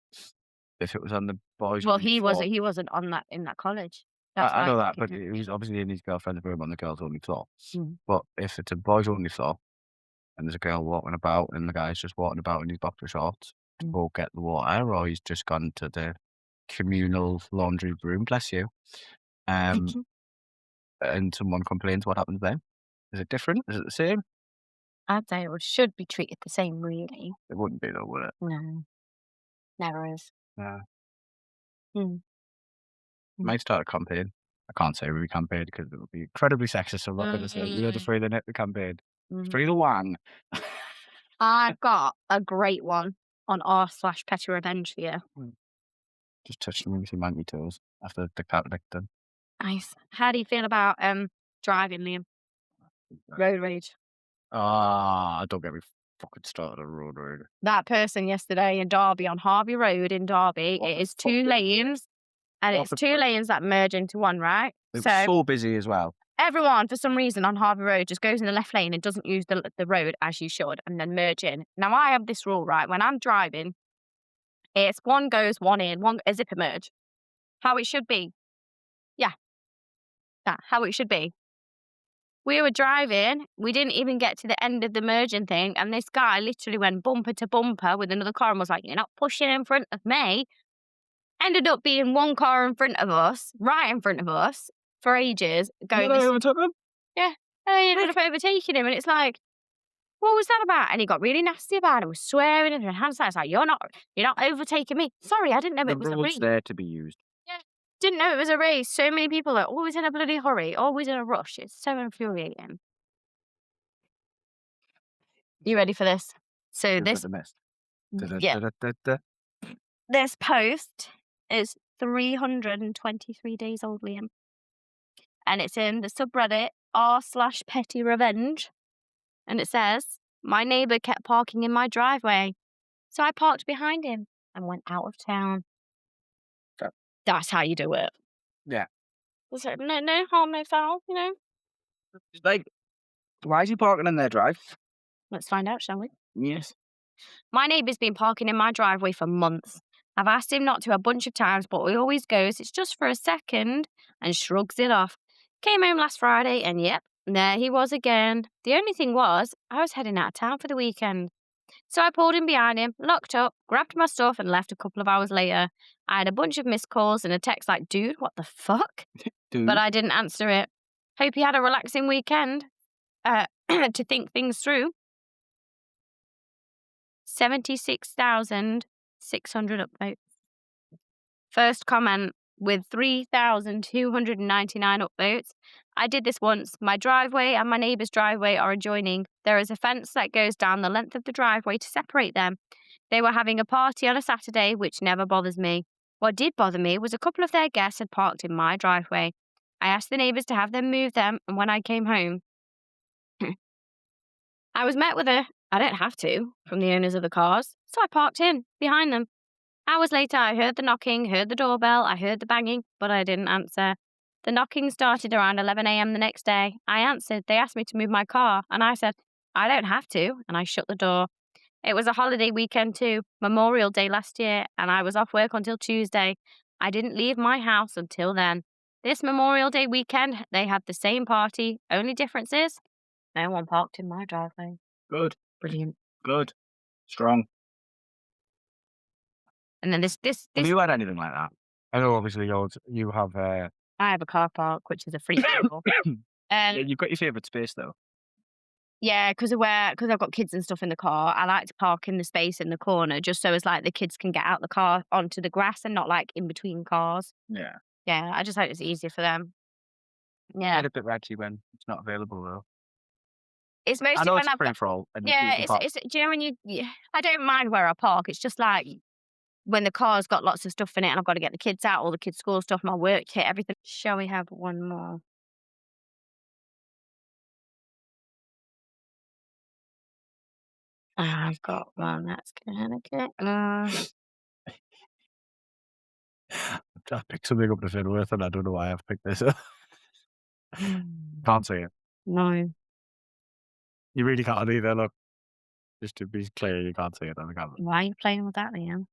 if it was on the boys' Well, only floor. he wasn't on that in that college. That's I why know he that, kicked but him. he was obviously in his girlfriend's room on the girls' only floor. Mm. But if it's a boys' only floor and there's a girl walking about and the guy's just walking about in his boxer shorts to Mm. go get the water, or he's just gone to the communal laundry room, bless you, um, and someone complains, what happens then? Is it different? Is it the same? I'd say it should be treated the same, really. It wouldn't be though, would it? No, never is. No. Mm. Mm. Might start a campaign. I can't say we campaigned because it would be incredibly sexist, so I'm not gonna say, you know, the free the net we campaigned. Mhm. Free the wang. I've got a great one on r/petty revenge for you. Just touched me with your manky toes after the cat licked them. Nice. How do you feel about driving, Liam? Road rage. Ah, don't get me fucking started on road rage. That person yesterday in Derby on Harvey Road in Derby, What it the is fuck? 2 lanes and What it's the 2 lanes that merge into one, right? It was So so busy as well. everyone, for some reason, on Harvey Road just goes in the left lane and doesn't use the road as you should and then merge in. Now, I have this rule, right? When I'm driving, it's one goes, one in, one a zipper merge. How it should be. Yeah, how it should be. We were driving, we didn't even get to the end of the merging thing, and this guy literally went bumper to bumper with another car and was like, "You're not pushing in front of me." Ended up being one car in front of us, right in front of us, for ages, going, Did I "This overtook him? yeah." I ended up overtaking him, and it's like, what was that about? And he got really nasty about it, was swearing and hand signs like, you're not overtaking me. Sorry, I didn't know The it was a road's race. there to be used. Yeah. Didn't know it was a race. So many people are always in a bloody hurry, always in a rush. It's so infuriating. You ready for this? So Shoot with the mist. yeah, Da-da-da-da-da-da. this post is 323 days old, Liam. And it's in the subreddit r/petty revenge. And it says, my neighbour kept parking in my driveway. So I parked behind him and went out of town. Fair. That's how you do it. Yeah. So no harm, no foul, you know? It's like, why is he parking in their drive? Let's find out, shall we? Yes. My neighbour's been parking in my driveway for months. I've asked him not to a bunch of times, but he always goes, it's just for a second, and shrugs it off. Came home last Friday, and yep, there he was again. The only thing was, I was heading out of town for the weekend. So I pulled him behind him, locked up, grabbed my stuff, and left a couple of hours later. I had a bunch of missed calls and a text like, dude, what the fuck? Dude. But I didn't answer it. Hope you had a relaxing weekend to think things through. 76,600 upvotes. First comment with 3,299 upvotes. I did this once. My driveway and my neighbour's driveway are adjoining. There is a fence that goes down the length of the driveway to separate them. They were having a party on a Saturday, which never bothers me. What did bother me was a couple of their guests had parked in my driveway. I asked the neighbours to have them move them, and when I came home, I was met with a, I don't have to, from the owners of the cars, so I parked in, behind them. Hours later, I heard the knocking, heard the doorbell, I heard the banging, but I didn't answer. The knocking started around 11 a.m. the next day. I answered, they asked me to move my car, and I said, I don't have to, and I shut the door. It was a holiday weekend too, Memorial Day last year, and I was off work until Tuesday. I didn't leave my house until then. This Memorial Day weekend, they had the same party, only difference is, no one parked in my driveway. Good. Brilliant. Good. Strong. And then this Have you had anything like that? I know obviously you have I have a car park, which is a free for yeah, you've got your favourite space though. yeah, because I've got kids and stuff in the car, I like to park in the space in the corner just so as like the kids can get out the car onto the grass and not like in between cars. Yeah. Yeah, I just hope it's easier for them. Yeah. Get a bit ratchy when it's not available though. It's I mostly know when it's a I've free got for all. yeah, it's do you know when I don't mind where I park, it's just like when the car's got lots of stuff in it and I've got to get the kids out, all the kids' school stuff, my work kit, everything. Shall we have one more? I've got one that's gonna get I picked something up to fiddle with and I don't know why I've picked this up. Can't say it. no. You really can't either, look. Just to be clear, you can't say it on the camera. Why are you playing with that, Liam?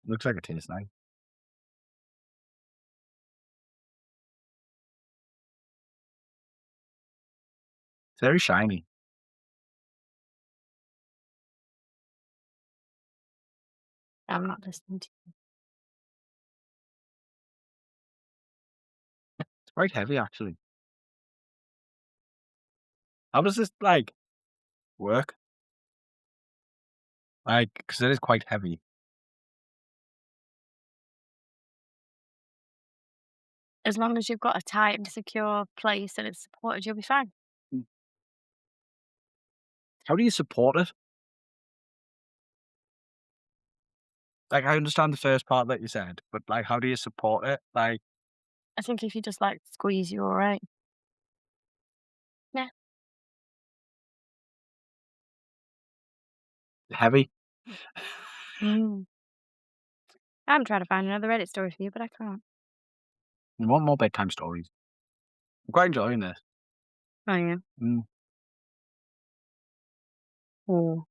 Looks like it tastes nice. It's very shiny. I'm not listening to It's quite heavy, actually. How does this, like, work? Like, because it is quite heavy. as long as you've got a tight and secure place and it's supported, you'll be fine. Mm. How do you support it? Like, I understand the first part that you said, but, like, how do you support it? Like, I think if you just, like, squeeze, you're alright. Yeah. heavy? Mm. I'm trying to find another Reddit story for you, but I can't. I want more bedtime stories. I'm quite enjoying this. Oh, yeah. Mm. Oh,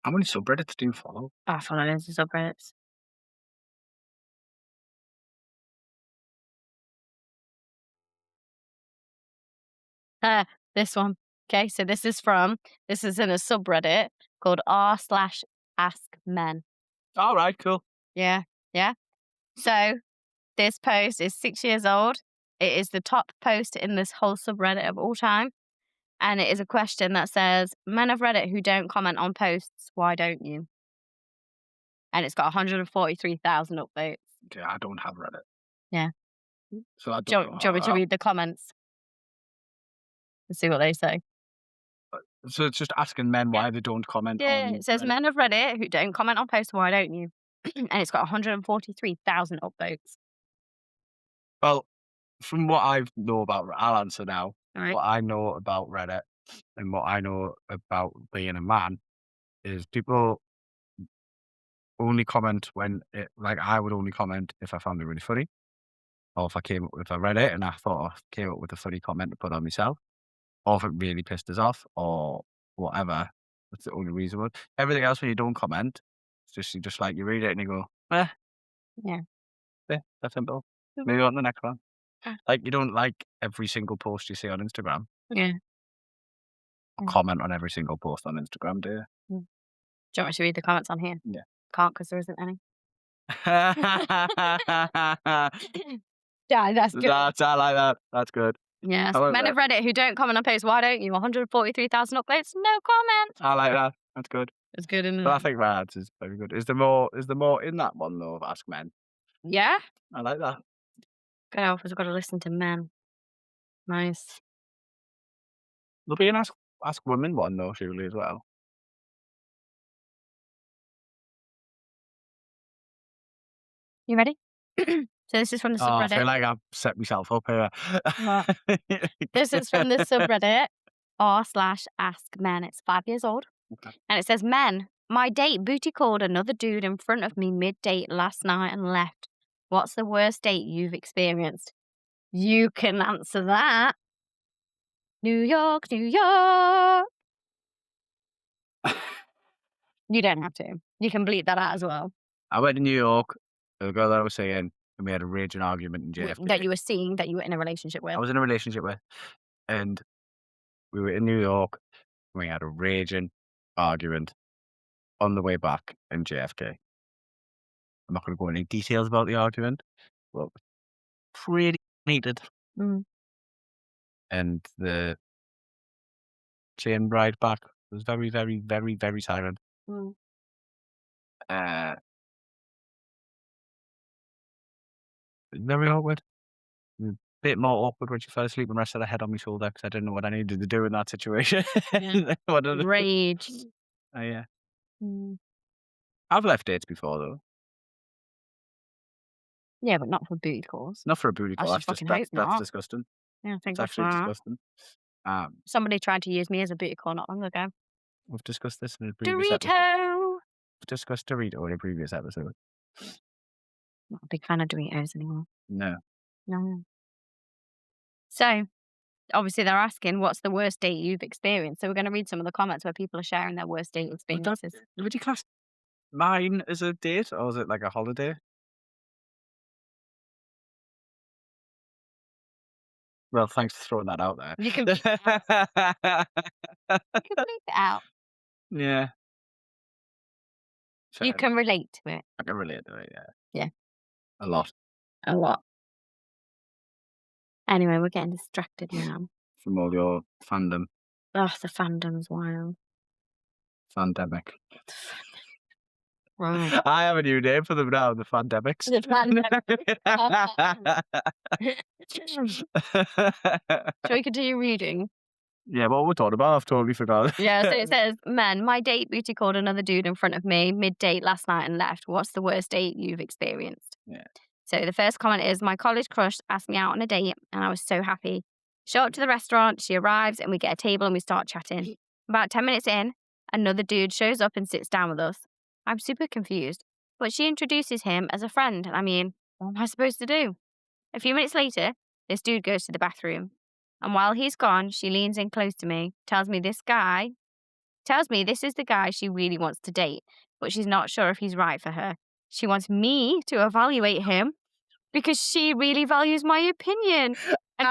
How many subreddits do you follow? I follow loads of subreddits. Uh, this one. Okay, so this is in a subreddit called r/askmen. Alright, cool. Yeah, yeah. So this post is 6 years old. It is the top post in this whole subreddit of all time, and it is a question that says, "Men of Reddit who don't comment on posts, why don't you?" And it's got 143,000 upvotes. Okay, I don't have Reddit, Yeah. so I Do don't you know do you want me to how read the comments and see what they say? so it's just asking men Yeah. why they don't comment Yeah, on it says, Reddit. "Men of Reddit who don't comment on posts, why don't you?" And it's got 143,000 upvotes. Well, from what I know about I'll answer now. Alright. What I know about Reddit and what I know about being a man is people only comment when it like, I would only comment if I found it really funny, or if I read it and I thought I came up with a funny comment to put on myself, or if it really pissed us off or whatever. That's the only reason why. Everything else when you don't comment, it's just you read it and you go, "Eh, Yeah. yeah, that's simple. Mm. Maybe on the next one." Ah. Like, you don't like every single post you see on Instagram, Yeah. or Mm. comment on every single post on Instagram, do you? Mm. Do you want me to read the comments on here? Yeah. Can't, because there isn't any. Yeah, that's good. I like that. That's good. Yes. I like Men that. of Reddit who don't comment on posts, why don't you? 143,000 upvotes, no comment. I like that. That's good. It's good, isn't But I it? think my answer is very good. Is there more in that one though of Ask Men? Yeah? I like that. Good elf has got to listen to men. Nice. There'll be an Ask Women one though, surely as well. You ready? So this is from the Oh, I subreddit. feel like I've set myself up here. Well, this is from the subreddit r/askmen. It's 5 years old. Okay. And it says, "Men, my date booty called another dude in front of me mid-date last night and left. What's the worst date you've experienced?" You can answer that. New York, New York. You don't have to. You can bleep that out as well. I went to New York, the girl that I was seeing, and we had a raging argument in That JFK. you were seeing, that you were in a relationship I with. was in a relationship with, and we were in New York, and we had a raging argument on the way back in JFK. I'm not gonna go into any details about the argument, but pretty heated, Mm, and the train ride back was very, very, very, very silent. mm. Uh, very awkward. A bit more awkward when she fell asleep and rested her head on my shoulder because I didn't know what I needed to do in that situation. Yeah. What did Rage. yeah. Mm. I've left dates before though. Yeah, but not for booty calls. Not for a booty I call. should That's just fucking hope that's not. disgusting. Yeah, thank It's God for actually that. disgusting. Somebody tried to use me as a booty call not long ago. We've discussed this in a previous episode. Dorito! We've discussed Dorito in a previous episode. Not a big fan of Doritos anymore. No. No. So, obviously they're asking, what's the worst date you've experienced? So we're going to read some of the comments where people are sharing their worst date But that's experiences. ridiculous. Mine is a date, or is it like a holiday? Well, thanks for throwing that out You can bleep it out. there. You can bleep it out. Yeah, You fair. can relate to it. I can relate to it, yeah. Yeah. A lot. A lot. Anyway, we're getting distracted now. From all your fandom. Oh, the fandom's wild. Fandemic. Right. I have a new name for them now, the Fandemics. The Shall we continue reading? Yeah, what we're talking about, I've totally forgot. Yeah, so it says, "Men, my date booty called another dude in front of me mid-date last night and left. What's the worst date you've experienced?" Yeah. So the first comment is, "My college crush asked me out on a date and I was so happy. Show up to the restaurant, she arrives and we get a table and we start chatting. About 10 minutes in, another dude shows up and sits down with us. I'm super confused, but she introduces him as a friend. I mean, what am I supposed to do? A few minutes later, this dude goes to the bathroom. And while he's gone, she leans in close to me, tells me this is the guy she really wants to date, but she's not sure if he's right for her. She wants me to evaluate him because she really values my opinion. And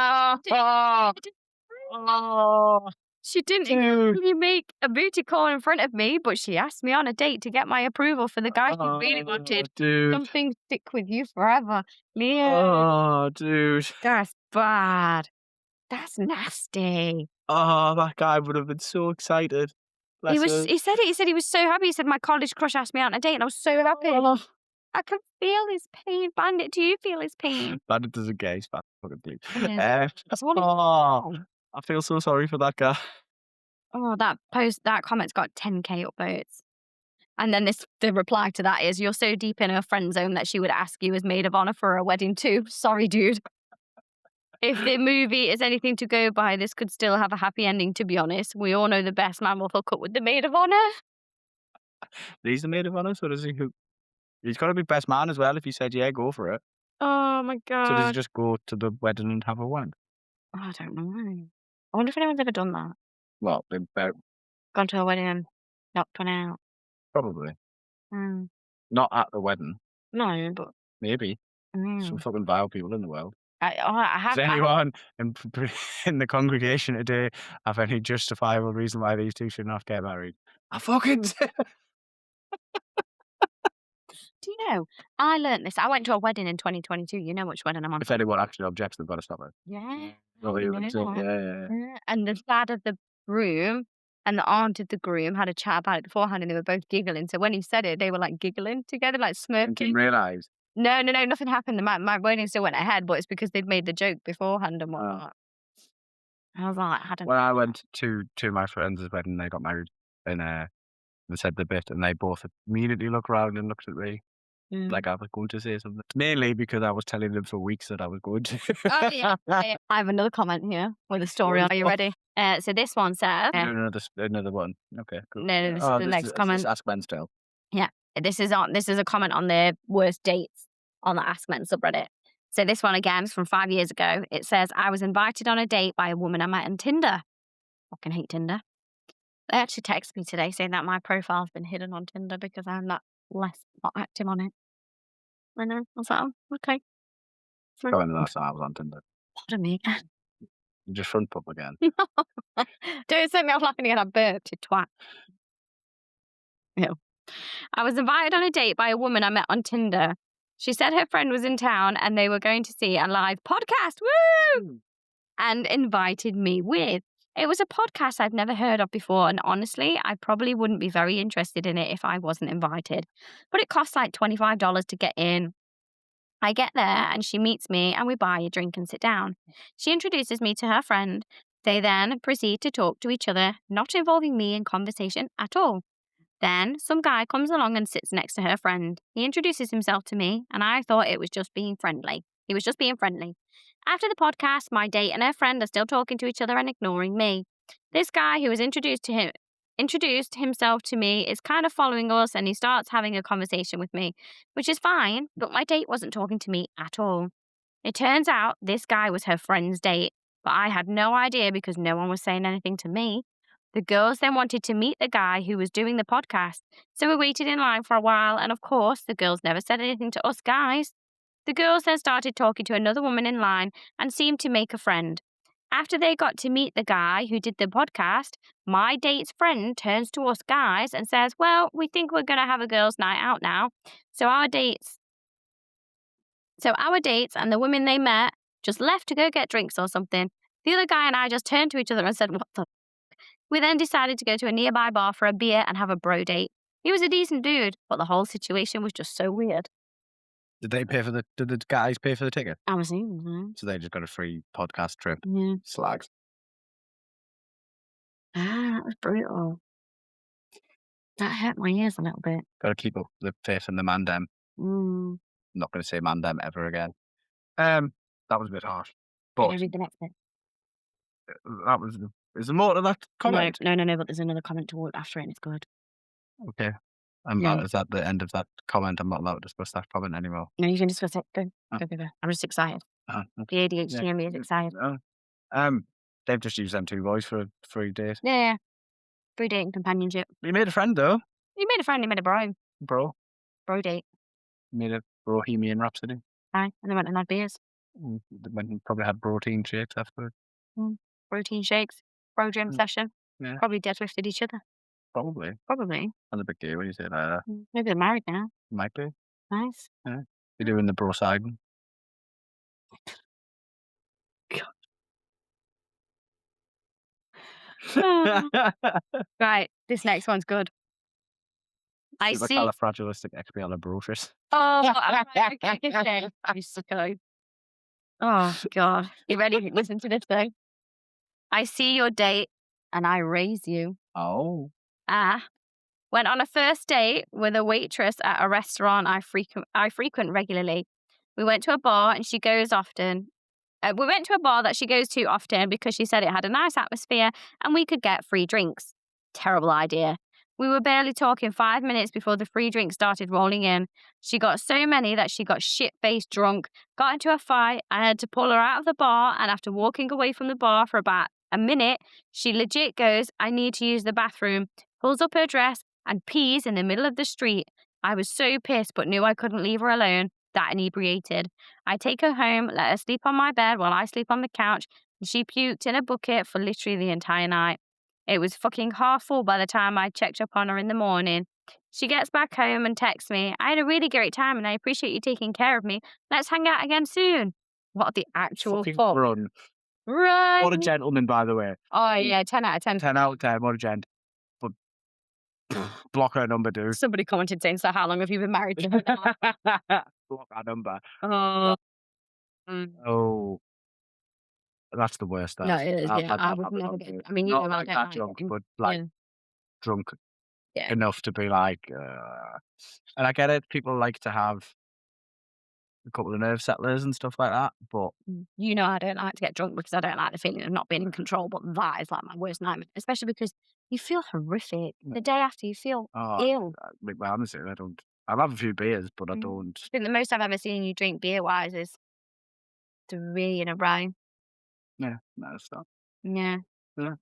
Oh, she didn't dude. exactly make a booty call in front of me, but she asked me on a date to get my approval for the guy she really wanted. Dude. Something stick with you forever. Leah, Oh, dude. that's bad. That's nasty. Oh, that guy would have been so excited. Bless him. He said it. He said he was so happy. He said my college crush asked me out on a date, and I was so happy. Oh. I can feel his pain. Bandit, do you feel his pain? Bandit doesn't get his fucking bleep. That's what I feel so sorry for that guy. Oh, that comment's got 10K upvotes. And then the reply to that is, "You're so deep in her friend zone that she would ask you as maid of honor for a wedding too. Sorry, dude." If the movie is anything to go by, this could still have a happy ending, to be honest. We all know the best man will hook up with the maid of honor. He's the maid of honor, so does he? He's got to be best man as well if he said, yeah, go for it. Oh my So does he God. just go to the wedding and have a wank? Oh, I don't know. I wonder if anyone's ever done that. Well, Gone to a wedding and knocked one out. probably. Mm. Not at the wedding. No, but Maybe. Some fucking vile people in the world. I have. Does anyone in the congregation today have any justifiable reason why these two should not get married? I fucking Do you know, I learnt this. I went to a wedding in 2022. You know which wedding I'm on. If anyone actually objects, they've got to stop it. Yeah. Well, You yeah, know so- that. yeah. Yeah. And the dad of the groom and the aunt of the groom had a chat about it beforehand and they were both giggling. So when he said it, they were like giggling together, like And smirking. didn't realise. No, nothing happened. My wedding still went ahead, but it's because they'd made the joke beforehand and whatnot. I was like, I hadn't. When I went to my friends' wedding, they got married, and they said the bit, and they both immediately looked around and looked at me like I was going to say something. Mainly because I was telling them for weeks that I was going to. Oh, yeah. I have another comment here with a story. Are you ready? So this one says... Another one. Okay, cool. No, this is the next comment. Ask Men's Tale. Yeah, this is a comment on the worst dates on the Ask Men subreddit. So this one again is from 5 years ago. It says, "I was invited on a date by a woman I met on Tinder." Fucking hate Tinder. They actually texted me today saying that my profile's been hidden on Tinder because I'm not active on it. I know. I was like, oh, okay. Going the last time I was on Tinder. Pardon me. You just front pub again. Don't set me off laughing again. I burped, you twat. Ew. "I was invited on a date by a woman I met on Tinder. She said her friend was in town and they were going to see a live podcast. Woo! And invited me with. It was a podcast I've never heard of before, and honestly, I probably wouldn't be very interested in it if I wasn't invited. But it costs like $25 to get in. I get there and she meets me and we buy a drink and sit down. She introduces me to her friend. They then proceed to talk to each other, not involving me in conversation at all. Then some guy comes along and sits next to her friend. He introduces himself to me and I thought it was just being friendly. He was just being friendly. After the podcast, my date and her friend are still talking to each other and ignoring me. This guy who was introduced himself to me is kind of following us and he starts having a conversation with me, which is fine, but my date wasn't talking to me at all. It turns out this guy was her friend's date, but I had no idea because no one was saying anything to me. The girls then wanted to meet the guy who was doing the podcast, so we waited in line for a while, and of course, the girls never said anything to us guys. The girls then started talking to another woman in line and seemed to make a friend. After they got to meet the guy who did the podcast, my date's friend turns to us guys and says, "Well, we think we're going to have a girls' night out now. So our dates and the women they met just left to go get drinks or something." The other guy and I just turned to each other and said, "What the?" We then decided to go to a nearby bar for a beer and have a bro date. He was a decent dude, but the whole situation was just so weird. Did the guys pay for the ticket? I'm assuming. So they just got a free podcast trip. Yeah. Slags. That was brutal. That hurt my ears a little bit. Got to keep up the faith in the mandem. Mm. I'm not going to say mandem ever again. That was a bit harsh. Can But I read the next bit? that was. Is there more to that comment? No, but there's another comment toward after it and it's good. Okay. Yeah. Is that the end of that comment? I'm not allowed to discuss that comment anymore. No, you can discuss it. Go. Oh. Go. I'm just excited. Okay. The ADHD in me is excited. They've just used them two boys for a free date. Yeah. Free date and companionship. You made a friend though. You made a friend, you made a bro. Bro. Bro date. You made a Bohemian Rhapsody. Aye. And they went and had beers. They went and probably had protein shakes afterwards. Protein shakes. Bro gym session. Yeah. Probably deadlifted each other. Probably. Probably. That's a big deal when you say that. Maybe they're married now. Might be. Nice. Yeah. You're doing the bro siding. Right. This next one's good. I see. Supercalifragilisticexpialidocious. Oh, you sicko. Oh, God. You ready? Listen to this thing. I see your date and I raise you. Oh. Went on a first date with a waitress at a restaurant I frequent regularly. We went to a bar and she goes often. We went to a bar that she goes to often because she said it had a nice atmosphere and we could get free drinks. Terrible idea. We were barely talking 5 minutes before the free drinks started rolling in. She got so many that she got shit-faced drunk, got into a fight. I had to pull her out of the bar, and after walking away from the bar for about a minute, she legit goes, "I need to use the bathroom," pulls up her dress and pees in the middle of the street. I was so pissed but knew I couldn't leave her alone, that inebriated. I take her home, let her sleep on my bed while I sleep on the couch, and she puked in a bucket for literally the entire night. It was fucking half full by the time I checked up on her in the morning. She gets back home and texts me, "I had a really great time and I appreciate you taking care of me. Let's hang out again soon." What the actual Fucking fuck? run. Right. What a gentleman, by the way. Oh, yeah, 10 out of 10. 10 out of 10. What a gent. But block her number, dude. Somebody commented saying, "So how long have you been married to?" Block our number. Oh. Oh. That's the worst. No, it is, yeah. I would never get. I mean, you know, Not I like don't that like drunk, getting- but like yeah. drunk Yeah. enough to be like, and I get it. People like to have a couple of nerve settlers and stuff like that, but You know, I don't like to get drunk because I don't like the feeling of not being in control, but that is like my worst nightmare, especially because you feel horrific. The day after, you feel ill. well, honestly, I don't. I'll have a few beers, but I don't. I think the most I've ever seen you drink beer-wise is 3 in a row. Yeah, no, it's not. Yeah. Yeah.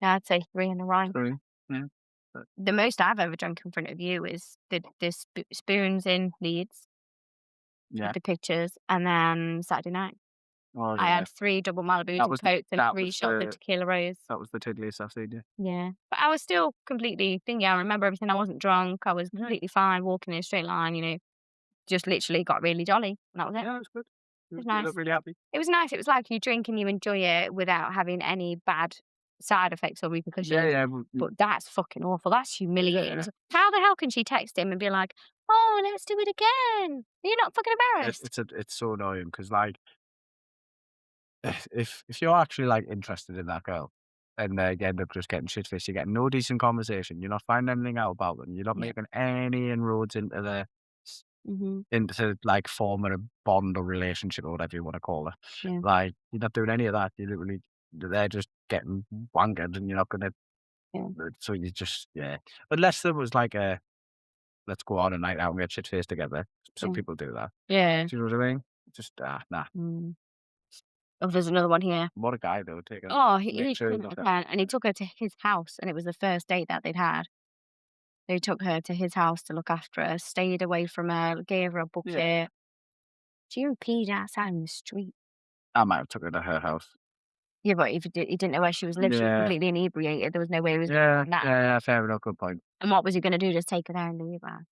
Yeah, I'd say 3 in a row. 3. Yeah. The most I've ever drunk in front of you is the Spoons in Leeds. Yeah. With the pictures, and then Saturday night. Oh, I yeah. had 3 double Malibus That and was- Cokes and that 3 was shots the- of Tequila Rose. That was the tiddliest I've seen you. Yeah. But I was still completely thingy. I remember everything. I wasn't drunk. I was completely fine, walking in a straight line, you know. Just literally got really jolly. And that was it. Yeah, it was good. It was You nice. look really happy. It was nice. It was like you drink and you enjoy it without having any bad side effects or repercussions. Yeah. But that's fucking awful. That's humiliating. Yeah. How the hell can she text him and be like, "Oh, let's do it again"? Are you not fucking embarrassed? It's so annoying because like if you're actually like interested in that girl and you end up just getting shit faced, you get no decent conversation, you're not finding anything out about them, you're not making any inroads into the into like forming a bond or relationship or whatever you want to call it. Yeah. Like you're not doing any of that. You literally they're just getting wankered and you're not gonna so you just unless there was like a let's go on a night out and get shit faced together. Some people do that. Yeah. Do you know what I mean? Just nah. Oh, there's another one here. What a guy though, taking Oh, make he sure he's couldn't not have there. done, and he took her to his house, and it was the first date that they'd had. They took her to his house to look after her, stayed away from her, gave her a Yeah. bucket. She even peed outside in the street. I might have took her to her house. Yeah, but if he didn't know where she was lived, she was Yeah. completely inebriated, there was no way he was gonna Yeah, find out. yeah, yeah, fair enough, good point. And what was he gonna do, just take her there and leave her?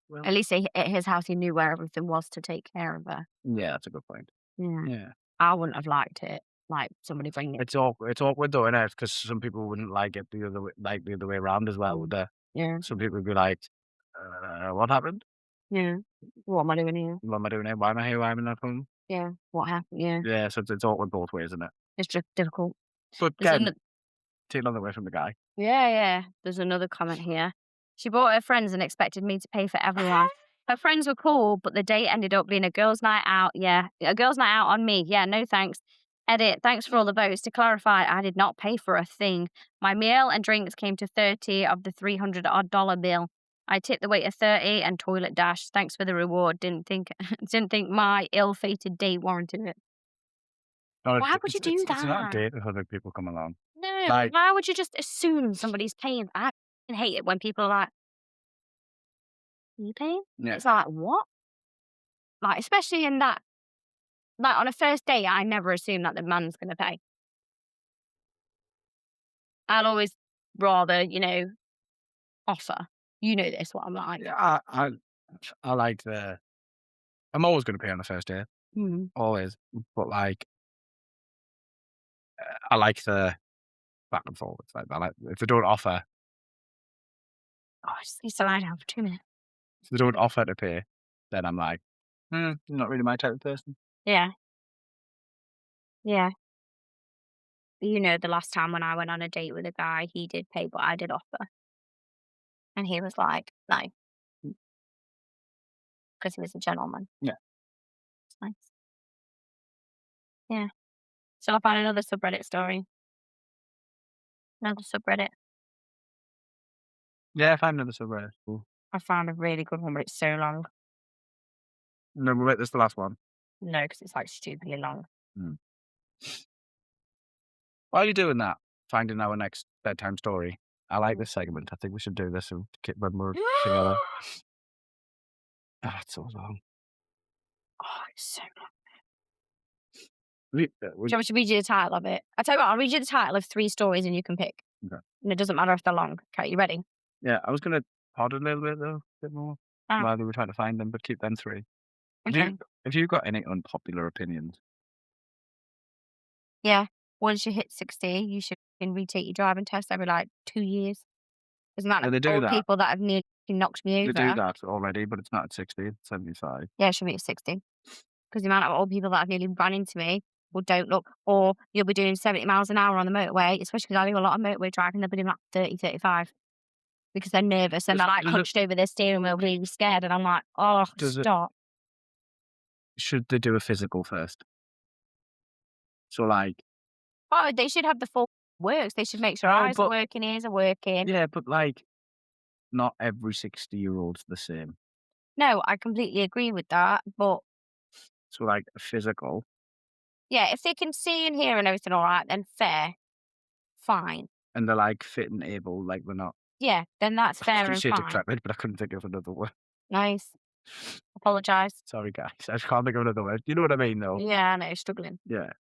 Well, At least at his house, he knew where everything was to take care of her. yeah, that's a good point. Yeah. Yeah. I wouldn't have liked it, like, somebody bringing it. It's awkward though, innit? Because some people wouldn't like it the other way around as well, would Mm. they? Yeah, Some people would be like, what happened? yeah. What am I doing here? What am I doing here? Why am I here? Why am I not home?" Yeah, what happened? Yeah, Yeah, so it's awkward both ways, isn't it? it's just difficult. But There's again, ano taking nothing away from the guy. Yeah, yeah. There's another comment here. She brought her friends and expected me to pay for everyone. Her friends were cool, but the date ended up being a girls' night out. Yeah, a girls' night out on me. Yeah, no thanks. Edit. Thanks for all the votes. To clarify, I did not pay for a thing. My meal and drinks came to 30 of the $300 odd bill. I tipped the waiter 30 and toilet dash. Thanks for the reward. Didn't think didn't think my ill-fated date warranted it. No, Why would you do it's not a that? date if other people come along. No, Like, why would you just assume somebody's paying? I hate it when people are like, "You paying?" yeah, It's like, "What?" Like, especially in that, like, on a first date, I never assume that the man's gonna pay. I'll always rather, offer. You know this, what I'm like. yeah, I like the I'm always gonna pay on the first date, Mhm. always, but, like, I like the back and forwards, like, I like if they don't offer Oh, I just need to lie down for 2 minutes. if they don't offer to pay, then I'm like, "You're not really my type of person." Yeah, yeah. The last time when I went on a date with a guy, he did pay, but I did offer, and he was like, "No," because he was a gentleman. Yeah. It's nice. Yeah. So I found another subreddit story. Another subreddit. Yeah, I find another subreddit cool. I found a really good one, but it's so long. No, but wait, this is the last one. No, because it's, like, stupidly long. Mm. While you're doing that, finding our next bedtime story, I like this segment. I think we should do this when we're together. Oh, it's so long. Oh, it's so long. We, Do you want me to read you the title of it? I'll tell you what, I'll read you the title of 3 stories and you can pick. okay. And it doesn't matter if they're long. Okay, you ready? Yeah, I was gonna pod a little bit though, a bit more Ah, while we were trying to find them, but keep them three. Have okay. you have you got any unpopular opinions? Yeah. Once you hit 60, you should retake your driving test every, like, 2 years. There's the amount Yeah, of they do old that. people that have nearly knocked me They do over. that already, but it's not at 60, it's 75. Yeah, it should be at 60. Because the amount of old people that have nearly run into me or don't look, or you'll be doing 70 miles an hour on the motorway, especially because I do a lot of motorway driving, they'll be doing like 30, 35 because they're nervous and Does they're like does it hunched over their steering wheel, really scared. And I'm like, oh, does it stop. should they do a physical first? So, like Oh, they should have the full works. They should make sure no, eyes are but working, ears are working. yeah, but, like, not every 60-year-old's the same. No, I completely agree with that. But So, like, a physical yeah, if they can see and hear and everything all right, then fair, fine. and they're, like, fit and able, like, they're not Yeah, then that's I was fair gonna and say fine. decrepit, but I couldn't think of another word. Nice. Apologize. Sorry, guys. I just can't think of another word. You know what I mean, though? Yeah, I know, struggling. Yeah.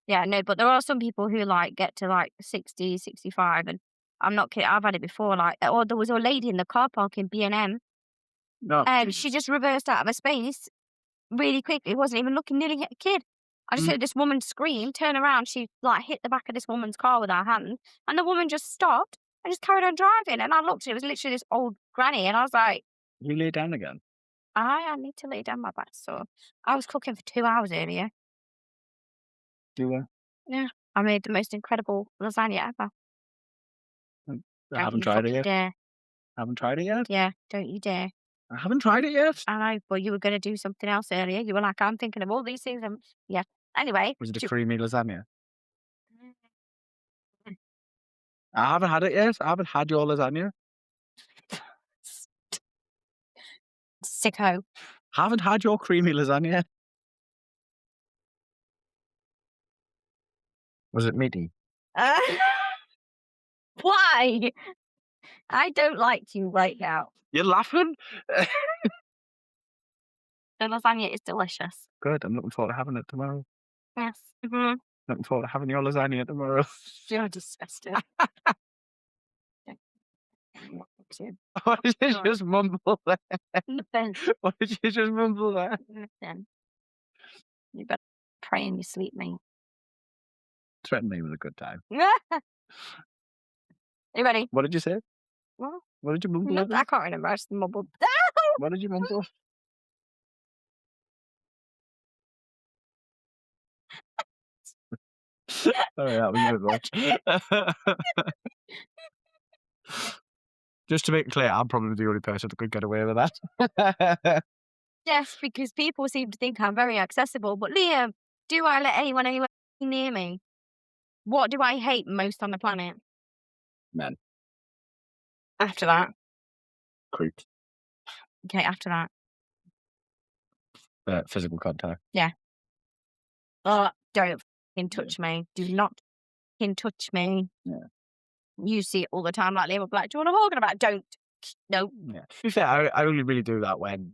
Yeah, no, but there are some people who like get to like 60, 65, and I'm not kidding. I've had it before. Like, or there was a lady in the car park in B&M, No, and she Jesus. just reversed out of a space really quickly. Wasn't even looking, nearly hit a kid. I just Mm, heard this woman scream, turn around. She like hit the back of this woman's car with her hand, and the woman just stopped and just carried on driving. And I looked, and it was literally this old granny, and I was like, you lay down again. I need to lay down my back. So I was cooking for 2 hours earlier. Do you? Yeah, I made the most incredible lasagna ever. Mm, I Don't haven't you tried it fucking yet. dare. Haven't tried it yet. Yeah, don't you dare. I haven't tried it yet. I know, but you were gonna do something else earlier. You were like, "I'm thinking of all these things," yeah. Anyway, Was it a do creamy lasagna? I haven't had it yet. I haven't had your lasagna. sicko. Haven't had your creamy lasagna. Was it meaty? Uh, why? I don't like you right now. You're laughing? The lasagna is delicious. Good, I'm looking forward to having it tomorrow. Yes. Mhm. Looking forward to having your lasagna tomorrow. You're disgusting. Nothing. What did you just mumble there? Nothing. What did you just mumble there? Nothing. You better pray in your sleep, mate. Threaten me with a good time. Are you ready? What did you say? Well, What did you mumble no, over? I can't remember. I just mumbled. What did you mumble? Sorry, that was a bit much. Just to make it clear, I'm probably the only person that could get away with that. Yes, because people seem to think I'm very accessible. But Liam, do I let anyone anywhere near me? What do I hate most on the planet? Men, After that. creeps, Okay, after that. physical contact. Yeah. Don't fucking touch me. Do not fucking touch me. Yeah. You see it all the time, like Liam will be like, do you want to talking about? Don't. No. Yeah. To be fair, I only really do that when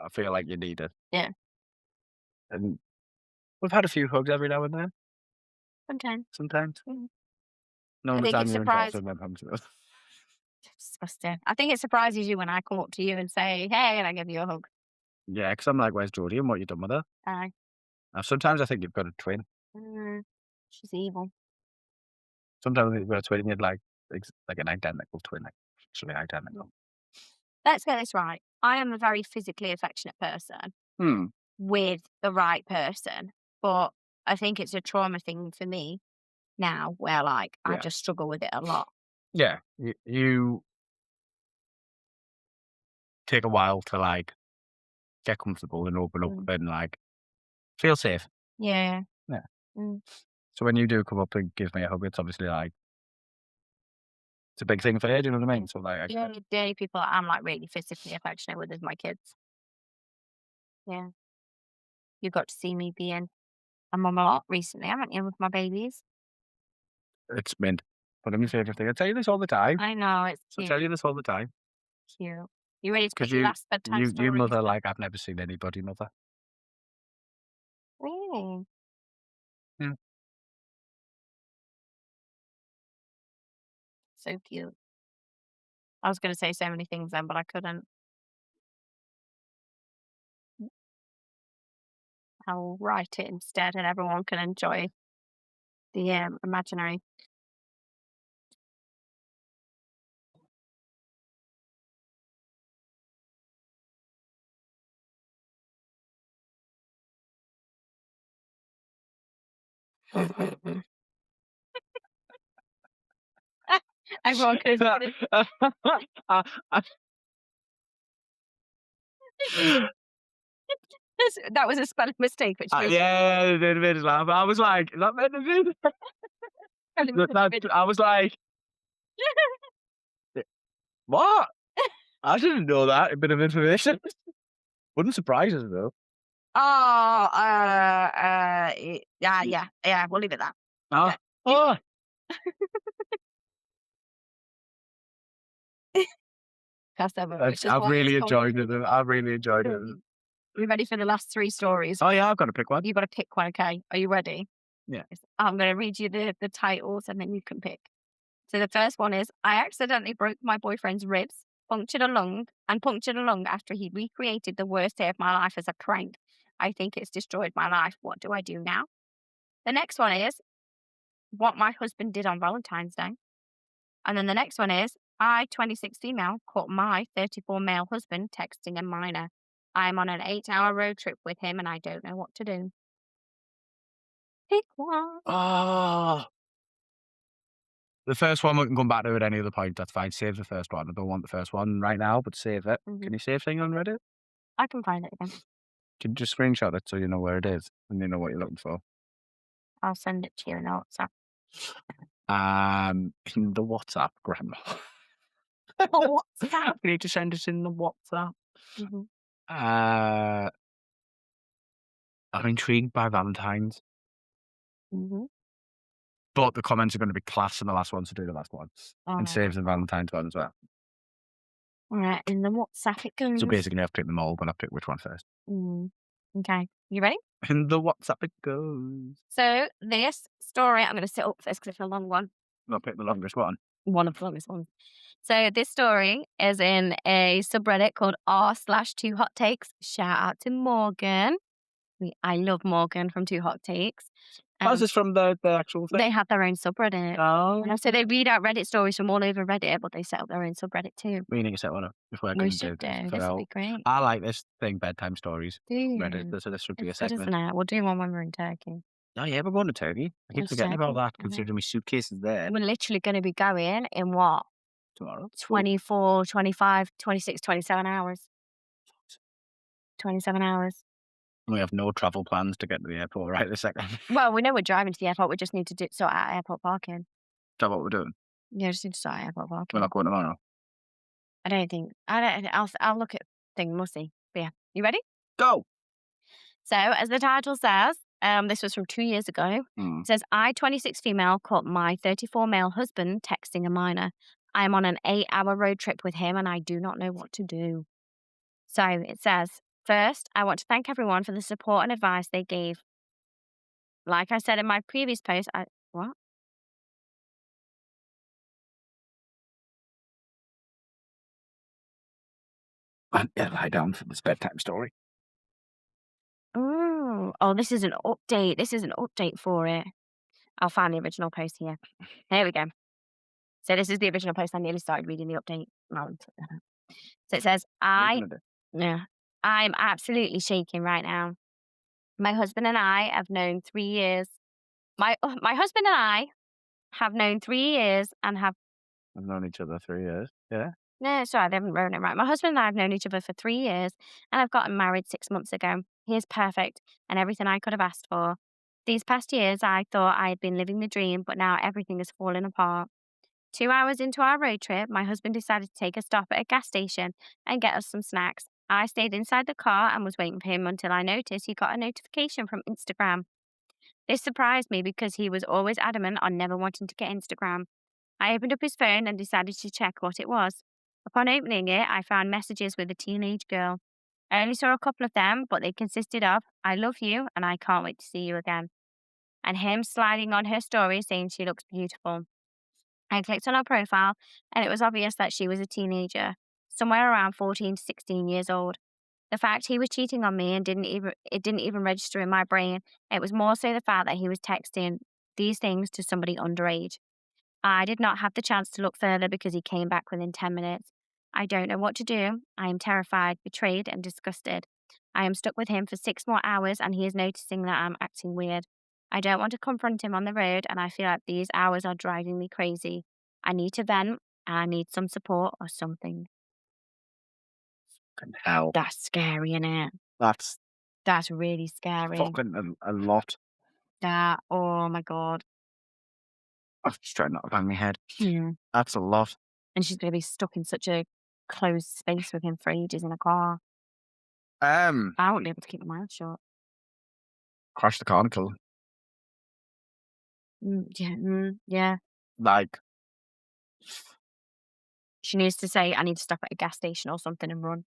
I feel like you need it. Yeah. And we've had a few hugs every now and then, Sometimes. sometimes. Mm. No I think it's lasagna involved surprising. in when it comes to it. Disgusting. I think it surprises you when I come up to you and say, hey, and I give you a hug. Yeah, because I'm like, where's Jodie and what you done with her? Aye. Now, sometimes I think you've got a twin. She's evil. Sometimes I think you've got a twin and you'd like an identical twin, like actually identical. Let's get this right. I am a very physically affectionate person Hmm. with the right person, but I think it's a trauma thing for me now where like I Yeah. just struggle with it a lot. Yeah. You take a while to like get comfortable and open up Mm. and like feel safe. Yeah. Yeah. Mm. So when you do come up and give me a hug, it's obviously like it's a big thing for you. Do you know what I mean? So like, The only people that I'm like really physically affectionate with is my kids. Yeah. You got to see me being a mum a lot recently, haven't you, with my babies? it's mint. But I'm your favorite thing. I tell you this all the time. I know, it's I cute. tell you this all the time Cute. You ready to pick because your last bedtime you story? mother like I've never seen anybody mother. Really? Yeah. So cute. I was going to say so many things then, but I couldn't. I'll write it instead and everyone can enjoy the imaginary. Everyone can enjoy that was a spelling mistake, which made Yeah, it made us laugh. I was like, is that meant to be? I was like, what? I didn't know that. A bit of information. Wouldn't surprise us though. Oh, yeah, we'll leave it that. Oh, Okay. oh. Pass over, which is I've why really it's called. enjoyed it. I've really enjoyed it. You ready for the last 3 stories? Oh yeah, I've got to pick one. You gotta pick one, okay? Are you ready? Yeah. I'm gonna read you the titles and then you can pick. So the first one is, I accidentally broke my boyfriend's ribs, punctured a lung after he recreated the worst day of my life as a prank. I think it's destroyed my life. What do I do now? The next one is, what my husband did on Valentine's Day. And then the next one is, I, 26 female, caught my 34 male husband texting a minor. I'm on an 8-hour road trip with him and I don't know what to do. Pick one. Oh. The first one we can come back to at any other point. That's fine. Save the first one. I don't want the first one right now, but save it. Mhm. Can you save thing on Reddit? I can find it again. Can you just screenshot it so you know where it is and you know what you're looking for? I'll send it to you in WhatsApp. In the WhatsApp, Grandma. WhatsApp. You need to send it in the WhatsApp. Mm-hmm. I'm intrigued by Valentine's. Mm-hmm. but the comments are gonna be class and the last ones to do the last ones, and Oh, saves the Valentine's one as well. alright, in the WhatsApp it So goes. basically, I've picked them all, but I've picked which one first. Mm. Okay, you ready? In the WhatsApp it goes. So this story, I'm gonna sit up for this 'cause it's a long one. I'll pick the longest one. One of the longest ones. So this story is in a subreddit called r/2 hot takes. Shout out to Morgan. I love Morgan from Two Hot Takes. Oh, is Um, this from the actual they thing? have their own subreddit. Oh. And so they read out Reddit stories from all over Reddit, but they set up their own subreddit too. We need to set one up if we're We gonna should do this do. for This would our be great. I like this thing, bedtime stories. Do Reddit, you? so this should be It's a good, isn't segment. it? We'll do one when we're in Turkey. Oh, yeah, we're going to Turkey. I keep It's forgetting about Turkey. that, I know. considering my suitcase is there We're literally going to be going in what? tomorrow. Ooh. 24, 25, 26, 27 hours. 27 hours. We have no travel plans to get to the airport right this second. Is Well, we know we're driving to the airport. We just need to sort out airport parking. that what we're doing? Yeah, just need to sort out airport We're parking. not going tomorrow. I don't think. I'll look at thing. We'll see. But yeah, you ready? Go! So, as the title says, this was from 2 years ago. Hmm. It says, I, 26 female, caught my 34 male husband texting a minor. I am on an 8-hour road trip with him and I do not know what to do. So it says, first, I want to thank everyone for the support and advice they gave. Like I said in my previous post, what? Yeah, lie down for this bedtime story. Oh, this is an update. This is an update for it. I'll find the original post here. Here we go. So this is the original post. I nearly started reading the update. No, so it says, Leaving it. yeah, I'm absolutely shaking right now. My husband and I have known 3 years. My husband and I have known 3 years and have We've known each other 3 years. Yeah. no, sorry, they haven't written it right. My husband and I have known each other for 3 years and I've gotten married 6 months ago. He is perfect and everything I could have asked for. These past years, I thought I had been living the dream, but now everything is falling apart. 2 hours into our road trip, my husband decided to take a stop at a gas station and get us some snacks. I stayed inside the car and was waiting for him until I noticed he got a notification from Instagram. This surprised me because he was always adamant on never wanting to get Instagram. I opened up his phone and decided to check what it was. Upon opening it, I found messages with a teenage girl. I only saw a couple of them, but they consisted of, I love you and I can't wait to see you again, and him sliding on her story saying she looks beautiful. I clicked on her profile and it was obvious that she was a teenager, somewhere around 14 to 16 years old. The fact he was cheating on me and didn't even register in my brain. It was more so the fact that he was texting these things to somebody underage. I did not have the chance to look further because he came back within 10 minutes. I don't know what to do. I am terrified, betrayed, and disgusted. I am stuck with him for 6 more hours and he is noticing that I'm acting weird. I don't want to confront him on the road and I feel like these hours are driving me crazy. I need to vent and I need some support or something. Fucking hell. That's scary, innit? That's That's really scary. fucking a lot. Oh my God. I'm just trying not to bang my head. Yeah. That's a lot. And she's going to be stuck in such a closed space with him for ages in a car. Um, I won't be able to keep my mouth shut. Crash the comical. Yeah. Like, She needs to say, I need to stop at a gas station or something and run.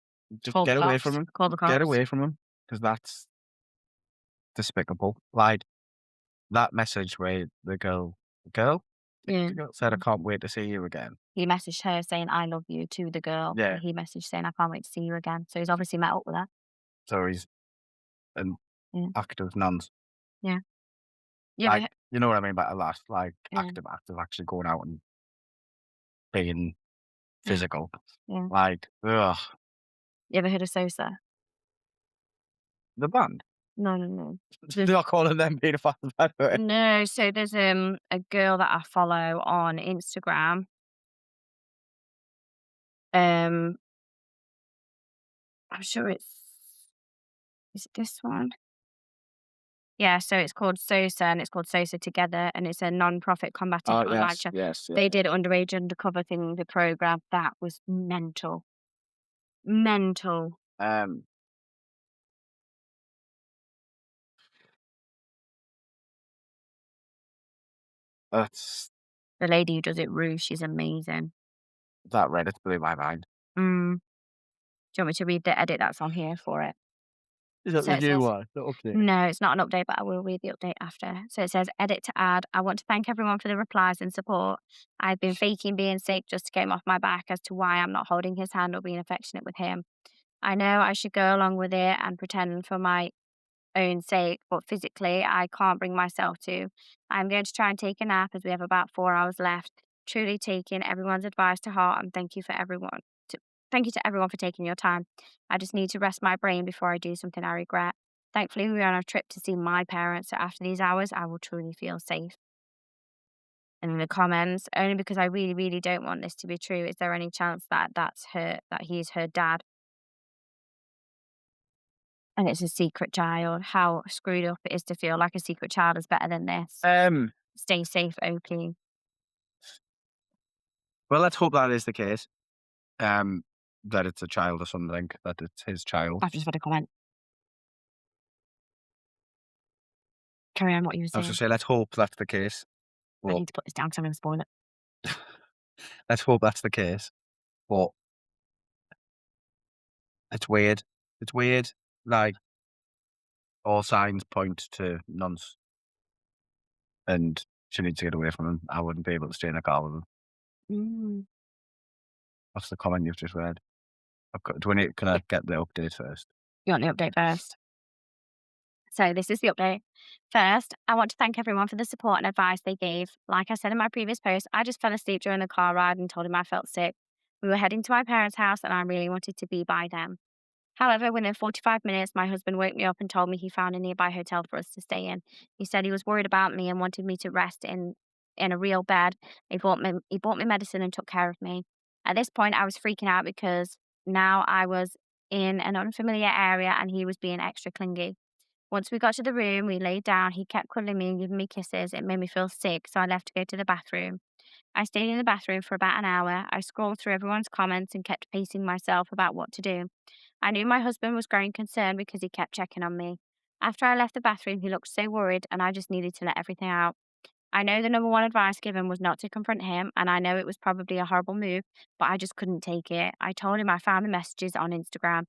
just Call the get away cops. from him. Call the cops. Get away from him, because that's despicable. Like, that message where the girl Yeah. said, "I can't wait to see you again." He messaged her saying, I love you to the girl. Yeah. And he messaged saying, I can't wait to see you again. So he's obviously met up with her. So he's an Yeah. active nonce. Yeah. Yeah. Like, you know what I mean by a lot? Like, Yeah. active, actually going out and being physical. Yeah. Like, ugh. You ever heard of Sosa? The band. No. They're not calling them paedophiles, by the way. No, so there's a girl that I follow on Instagram. I'm sure is it this one? Yeah, so it's called Sosa and it's called Sosa Together and it's a non-profit combating Oh, online yes, chat. yes, yeah. They did underage undercover thing, the program. That was mental. Mental. Um, That's The lady who does it, Rue, she's amazing. that Reddit blew my mind. Mm. Do you want me to read the edit that's on here for it? Is that So the it new says one? The update? no, it's not an update, but I will read the update after. So it says, edit to add. I want to thank everyone for the replies and support. I've been faking being sick just to get him off my back as to why I'm not holding his hand or being affectionate with him. I know I should go along with it and pretend for my own sake, but physically, I can't bring myself to. I'm going to try and take a nap as we have about 4 hours left. Truly taking everyone's advice to heart, and thank you for everyone. To, thank you to everyone for taking your time. I just need to rest my brain before I do something I regret. Thankfully, we are on a trip to see my parents, so after these hours, I will truly feel safe. And in the comments, only because I really, really don't want this to be true. Is there any chance that that he's her dad? And it's a secret child. How screwed up it is to feel like a secret child is better than this. Um, Stay safe, OP. well, let's hope that is the case. That it's a child or something, that it's his child. I've just read a comment. Carry on what you were I was gonna saying. say, let's hope that's the case, I but need to put this down because I'm going to spoil it. let's hope that's the case, but it's weird. It's weird, like, all signs point to nonce, and she needs to get away from him. I wouldn't be able to stay in a car with him. Mm. That's the comment you've just read. Do I need can I get the update first? You want the update first? So this is the update. First, I want to thank everyone for the support and advice they gave. Like I said in my previous post, I just fell asleep during the car ride and told him I felt sick. We were heading to my parents' house and I really wanted to be by them. However, within 45 minutes, my husband woke me up and told me he found a nearby hotel for us to stay in. He said he was worried about me and wanted me to rest in a real bed. He bought me medicine and took care of me. At this point, I was freaking out because now I was in an unfamiliar area and he was being extra clingy. Once we got to the room, we laid down. He kept cuddling me and giving me kisses. It made me feel sick, so I left to go to the bathroom. I stayed in the bathroom for about an hour. I scrolled through everyone's comments and kept pacing myself about what to do. I knew my husband was growing concerned because he kept checking on me. After I left the bathroom, he looked so worried, and I just needed to let everything out. I know the number one advice given was not to confront him, and I know it was probably a horrible move, but I just couldn't take it. I told him I found the messages on Instagram.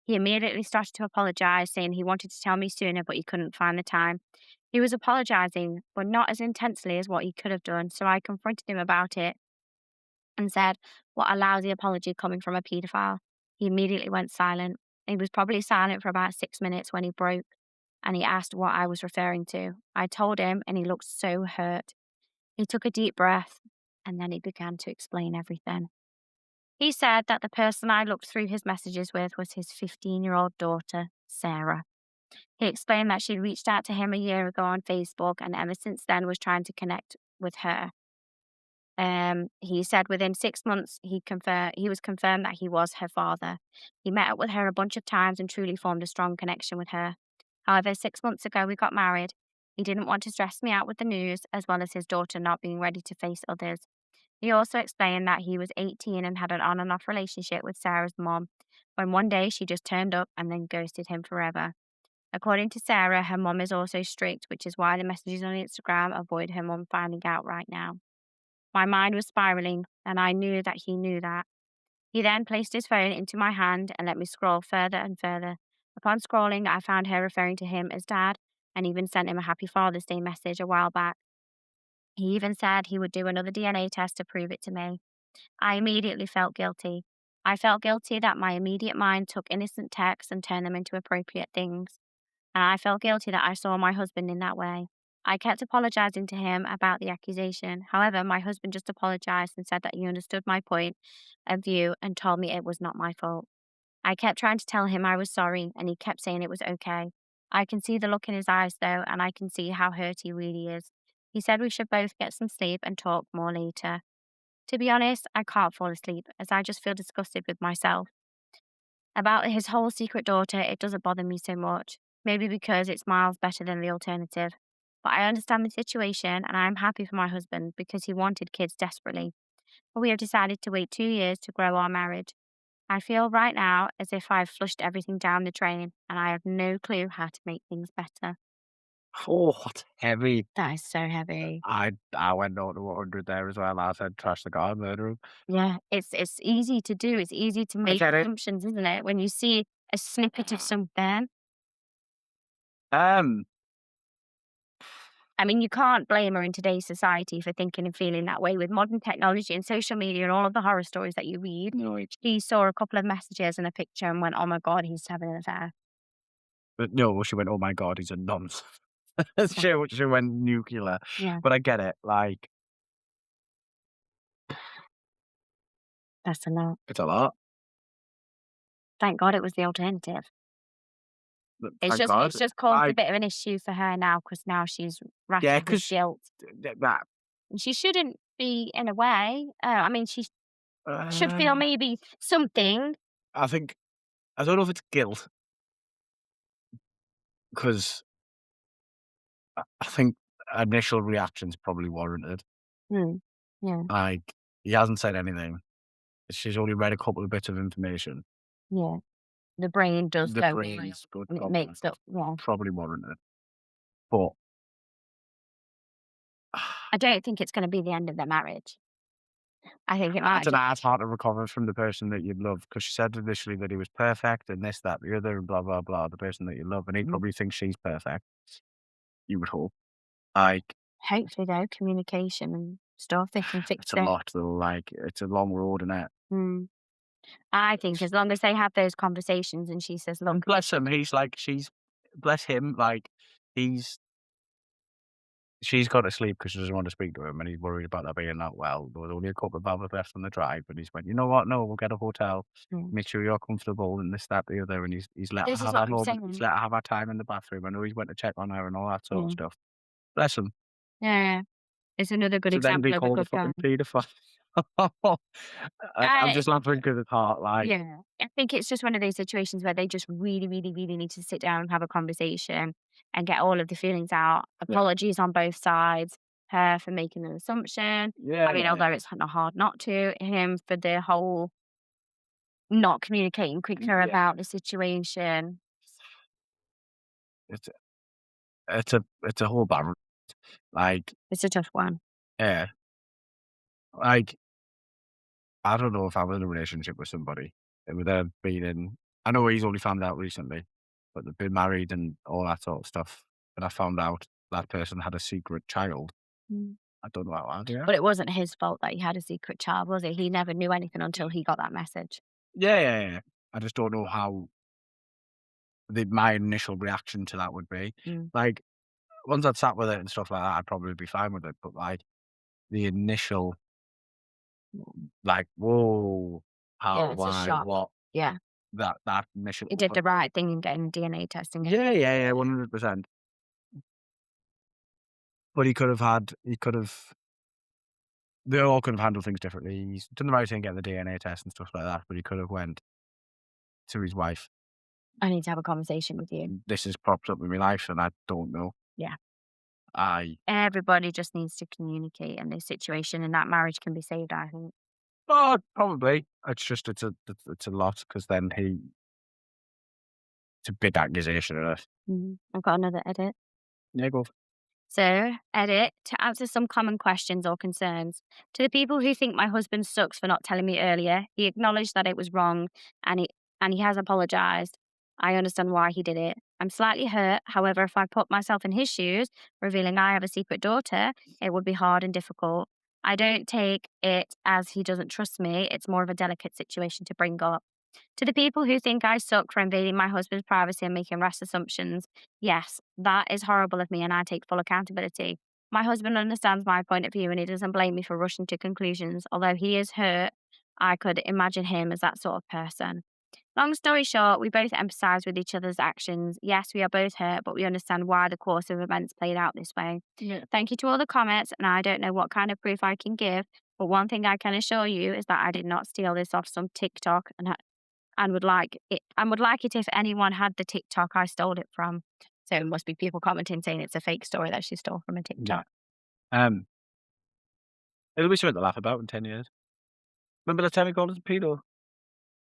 He immediately started to apologize, saying he wanted to tell me sooner, but he couldn't find the time. He was apologizing, but not as intensely as what he could have done, so I confronted him about it and said, "What a lousy apology coming from a paedophile." He immediately went silent. He was probably silent for about 6 minutes when he broke and he asked what I was referring to. I told him and he looked so hurt. He took a deep breath and then he began to explain everything. He said that the person I looked through his messages with was his 15-year-old daughter, Sarah. He explained that she'd reached out to him a year ago on Facebook and ever since then was trying to connect with her. He said within 6 months he was confirmed that he was her father. He met up with her a bunch of times and truly formed a strong connection with her. However, 6 months ago we got married. He didn't want to stress me out with the news, as well as his daughter not being ready to face others. He also explained that he was 18 and had an on and off relationship with Sarah's mom, when one day she just turned up and then ghosted him forever. According to Sarah, her mom is also strict, which is why the messages on Instagram avoid her mom finding out right now. My mind was spiraling, and I knew that he knew that. He then placed his phone into my hand and let me scroll further and further. Upon scrolling, I found her referring to him as dad and even sent him a happy Father's Day message a while back. He even said he would do another DNA test to prove it to me. I immediately felt guilty. I felt guilty that my immediate mind took innocent texts and turned them into appropriate things. And I felt guilty that I saw my husband in that way. I kept apologizing to him about the accusation. However, my husband just apologized and said that he understood my point of view and told me it was not my fault. I kept trying to tell him I was sorry, and he kept saying it was okay. I can see the look in his eyes, though, and I can see how hurt he really is. He said we should both get some sleep and talk more later. To be honest, I can't fall asleep as I just feel disgusted with myself. About his whole secret daughter, it doesn't bother me so much. Maybe because it's miles better than the alternative. But I understand the situation and I am happy for my husband because he wanted kids desperately. But we have decided to wait 2 years to grow our marriage. I feel right now as if I've flushed everything down the drain and I have no clue how to make things better. Oh, that's heavy. That is so heavy. I went 0 to 100 there as well. I said, "Trash the guy, murder him." Yeah, it's easy to do. It's easy to I make get it. assumptions, isn't it? When you see a snippet of something. Um, I mean, you can't blame her in today's society for thinking and feeling that way with modern technology and social media and all of the horror stories that you read. no, it's She saw a couple of messages and a picture and went, "Oh my god, he's having an affair." but no, she went, "Oh my god, he's a nonce." Yeah, She went nuclear, yeah, but I get it, like, that's a lot. it's a lot, Thank God it was the alternative. but It's thank just God. it's just caused a Like, bit of an issue for her now because now she's yeah, rattled with 'cause guilt. that, And she shouldn't be in a way. I mean, she should uh, feel maybe something. I think I don't know if it's guilt, 'cause I think initial reaction's probably warranted. Mm. Yeah, Like, he hasn't said anything. She's only read a couple of bits of information. yeah. The brain does The go wild praise, good and it God, makes up, yeah. probably warranted, but I don't think it's gonna be the end of their marriage. I think it I might don't just know, it's hard to recover from the person that you love because she said initially that he was perfect and this, that, the other, and blah, blah, blah, the person that you love, and he mm, probably thinks she's perfect, you would hope. Like, hopefully though, communication and stuff, they can fix it's a it. lot though, like, it's a long road, innit? Mm. I think as long as they have those conversations and she says, And "Look." bless him, he's like, bless him, like, he's she's got to sleep because she doesn't want to speak to him, and he's worried about that being not well. There was only a couple of hours left on the drive, and he's went, "You know what? No, we'll get a hotel. Mm. Make sure you're comfortable and this, that, the other." And he's let her This is have what our I'm moment. He's saying. let her have our time in the bathroom. I know he's went to check on her and all that sort of Yeah. stuff. Bless him. Yeah. It's another good To then be example of a called a good guy. fucking paedophile. I'm I just laughing because it's hard, like, Yeah. I think it's just one of those situations where they just really, really, really need to sit down and have a conversation and get all of the feelings out. yeah. Apologies on both sides. Her for making an assumption. Yeah, I mean, yeah, although it's kinda hard not to, him for the whole not communicating quicker yeah. about the situation. It's it's a whole barrel. Like, It's a tough one. yeah, like, I don't know if I was in a relationship with somebody that would have been in. I know he's only found out recently, but they've been married and all that sort of stuff, and I found out that person had a secret child. Mm. I don't know how I'd But react. it wasn't his fault that he had a secret child, was it? He never knew anything until he got that message. Yeah, yeah, yeah. I just don't know how my initial reaction to that would be. Mm. Like, once I'd sat with it and stuff like that, I'd probably be fine with it, but, like, the initial, like, "Whoa, how, Yeah, it's a why, shock. what?" Yeah. That initial He did the right thing in getting DNA testing it. Yeah, yeah, yeah, 100%. But he could have they all could have handled things differently. He's done the right thing getting the DNA test and stuff like that, but he could have went to his wife, I need to have a conversation with you. "This has popped up in my life, and I don't know." Yeah. I Everybody just needs to communicate in this situation and that marriage can be saved, I think. Oh, probably. It's just it's a lot because then it's a big accusation, innit? I've got another edit. Yeah, go So, edit to answer some common questions or concerns. To the people who think my husband sucks for not telling me earlier, he acknowledged that it was wrong and he has apologized. I understand why he did it. I'm slightly hurt. However, if I put myself in his shoes, revealing I have a secret daughter, it would be hard and difficult. I don't take it as he doesn't trust me. It's more of a delicate situation to bring up. To the people who think I suck for invading my husband's privacy and making rash assumptions, yes, that is horrible of me and I take full accountability. My husband understands my point of view and he doesn't blame me for rushing to conclusions. Although he is hurt, I could imagine him as that sort of person. Long story short, we both empathise with each other's actions. Yes, we are both hurt, but we understand why the course of events played out this way. Yeah. Thank you to all the comments, and I don't know what kind of proof I can give, but one thing I can assure you is that I did not steal this off some TikTok and would like it if anyone had the TikTok I stole it from. So it must be people commenting saying it's a fake story that she stole from a Yeah. TikTok. Um, it'll be something to laugh about in 10 years. Remember the time he called us a pedo?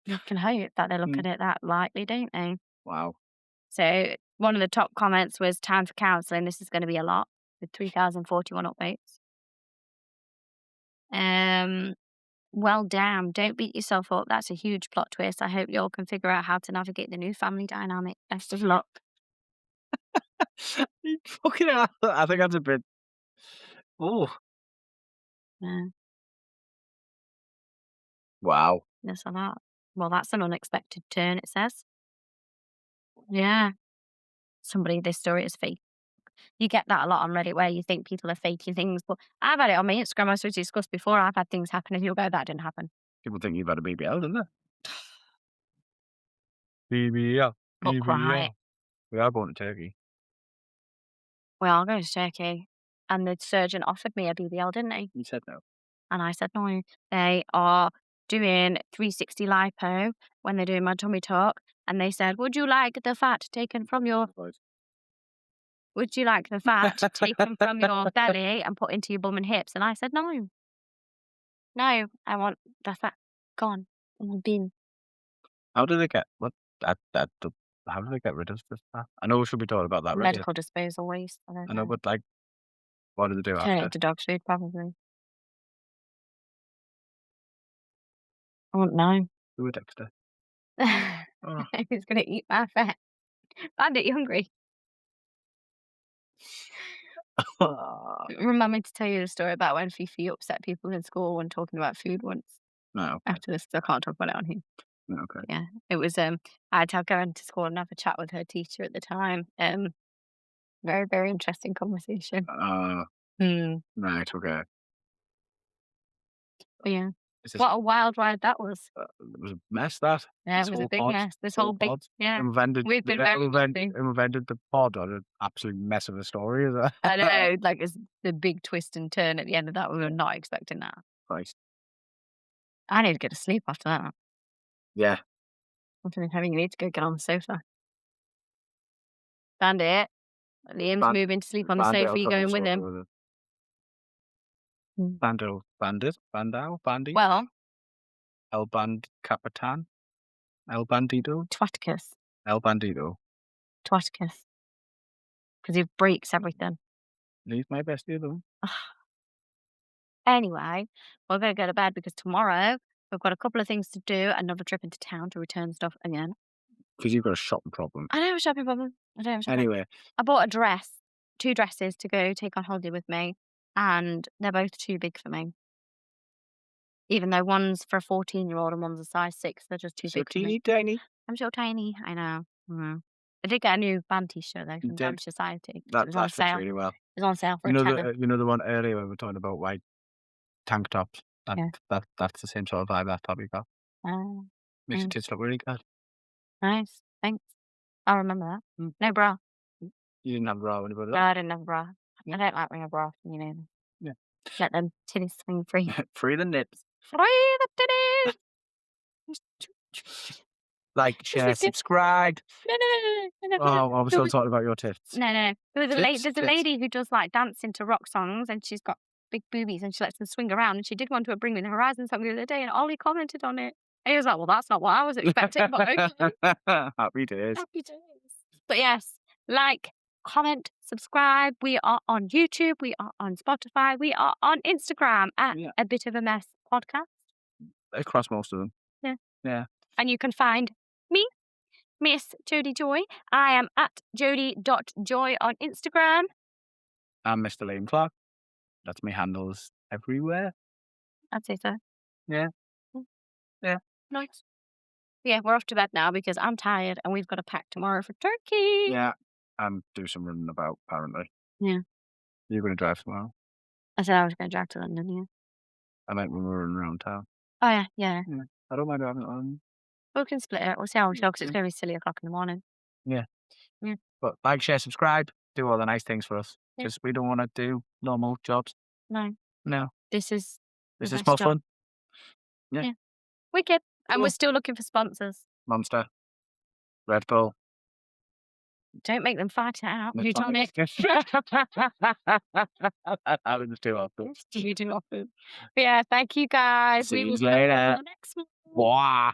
You can hope that they look Mm. at it that lightly, don't they? Wow. So One of the top comments was time for counselling. This is going to be a lot with 3,041 updates. Well, damn, don't beat yourself up. That's a huge plot twist. I hope you all can figure out how to navigate the new family dynamic. Best of luck. Fucking hell. I think that's a bit. Oh, Yeah, wow. that's a lot. Well, that's an unexpected turn, it says. Yeah. This story is fake. You get that a lot on Reddit where you think people are faking things, but I've had it on my Instagram, as we discussed before. I've had things happen and you'll go, that didn't happen. People think you've had a BBL, don't they? BBL. But right. BBL. We are going to Turkey. Well, I'll go to Turkey. And the surgeon offered me a BBL, didn't he? You said no. And I said, no, they are doing 360 lipo when they're doing my tummy tuck. And they said, would you like the fat taken from your belly and put into your bum and hips? And I said, no. No, I want the fat gone in the bin. How do they get how do they get rid of the fat? I know we should be talking about that already. Medical disposal waste. I don't I know, know. but like, what do they do Turn it after? into dog food, probably. I don't know. Do it, Dexter. Oh. He's going to eat my fat. Find it, you hungry? Remind me to tell you the story about when Fifi upset people in school when talking about food once. No. After this, 'cause I can't talk about it on here. No, okay. Yeah, it was. I had to go into school and have a chat with her teacher at the time. Very, very interesting conversation. Right, okay. But yeah, what a wild ride that was. It was a mess, that. Yeah, it was a big mess. This whole big, yeah. We've been very invented the pod on an absolute mess of a story. Is that? I know, like it's the big twist and turn at the end of that. We were not expecting that. Christ. I need to get to sleep after that. Yeah. I'm feeling heavy. You need to go get on the sofa. Bandit. Liam's moving to sleep on the sofa. You going with him? Bandit. Well, El Band Capitan. El Bandido. Twaticus. El Bandido. Twaticus. Because he breaks everything. He's my bestie, though. Anyway, we're going to go to bed because tomorrow we've got a couple of things to do. Another trip into town to return stuff again. Because you've got a shopping problem. I don't have a shopping problem. I don't have a shopping Anyway. I bought a 2 dresses to go take on holiday with me. And they're both too big for me. Even though one's for a 14-year-old and one's a size 6, they're just too big for me. Teeny tiny. I'm so tiny. I know. I did get a new band t-shirt though from Damage Society. It was on sale. Really well. It was on sale for you know the one earlier when we were talking about white tank tops. That's the same sort of vibe that probably got. Makes your tits look really good. Nice. Thanks. I'll remember that. No bra. You didn't have a bra when you bought it? No, I didn't have a bra. I don't like wearing a bra, you know. Yeah. Let them titties swing free. Free the nips. Free the titties. Like, share, subscribe. No. Oh, I was still talking about your tits. No. There's a lady who does like dancing to rock songs, and she's got big boobies, and she lets them swing around. And she did one to a Bring Me the Horizon song the other day, and Ollie commented on it. And he was like, "Well, that's not what I was expecting." But okay. Happy days. Happy days. But yes, like, comment, subscribe. We are on YouTube. We are on Spotify. We are on Instagram at A Bit of a Mess Podcast. Across most of them. Yeah. And you can find me, Miss Jodie Joy. I am at jodie.joy on Instagram. I'm Mr. Liam Clark. That's my handles everywhere. I'd say so. Yeah. Yeah. Nice. Yeah, we're off to bed now because I'm tired and we've got to pack tomorrow for Turkey. Yeah. And do some running about, apparently. Yeah. You're going to drive tomorrow? I said I was going to drive to London, yeah. I meant when we were running around town. Oh, yeah. I don't mind driving it on. We can split it. We'll see how we feel because it's going to be silly o'clock in the morning. Yeah. But like, share, subscribe. Do all the nice things for us. Because we don't want to do normal jobs. No. This is more fun. Yeah. Wicked. And we're still looking for sponsors. Monster. Red Bull. Don't make them fight it out. You told me. That happens too often. You do often. But yeah, thank you guys. See you later. The next one. Wow.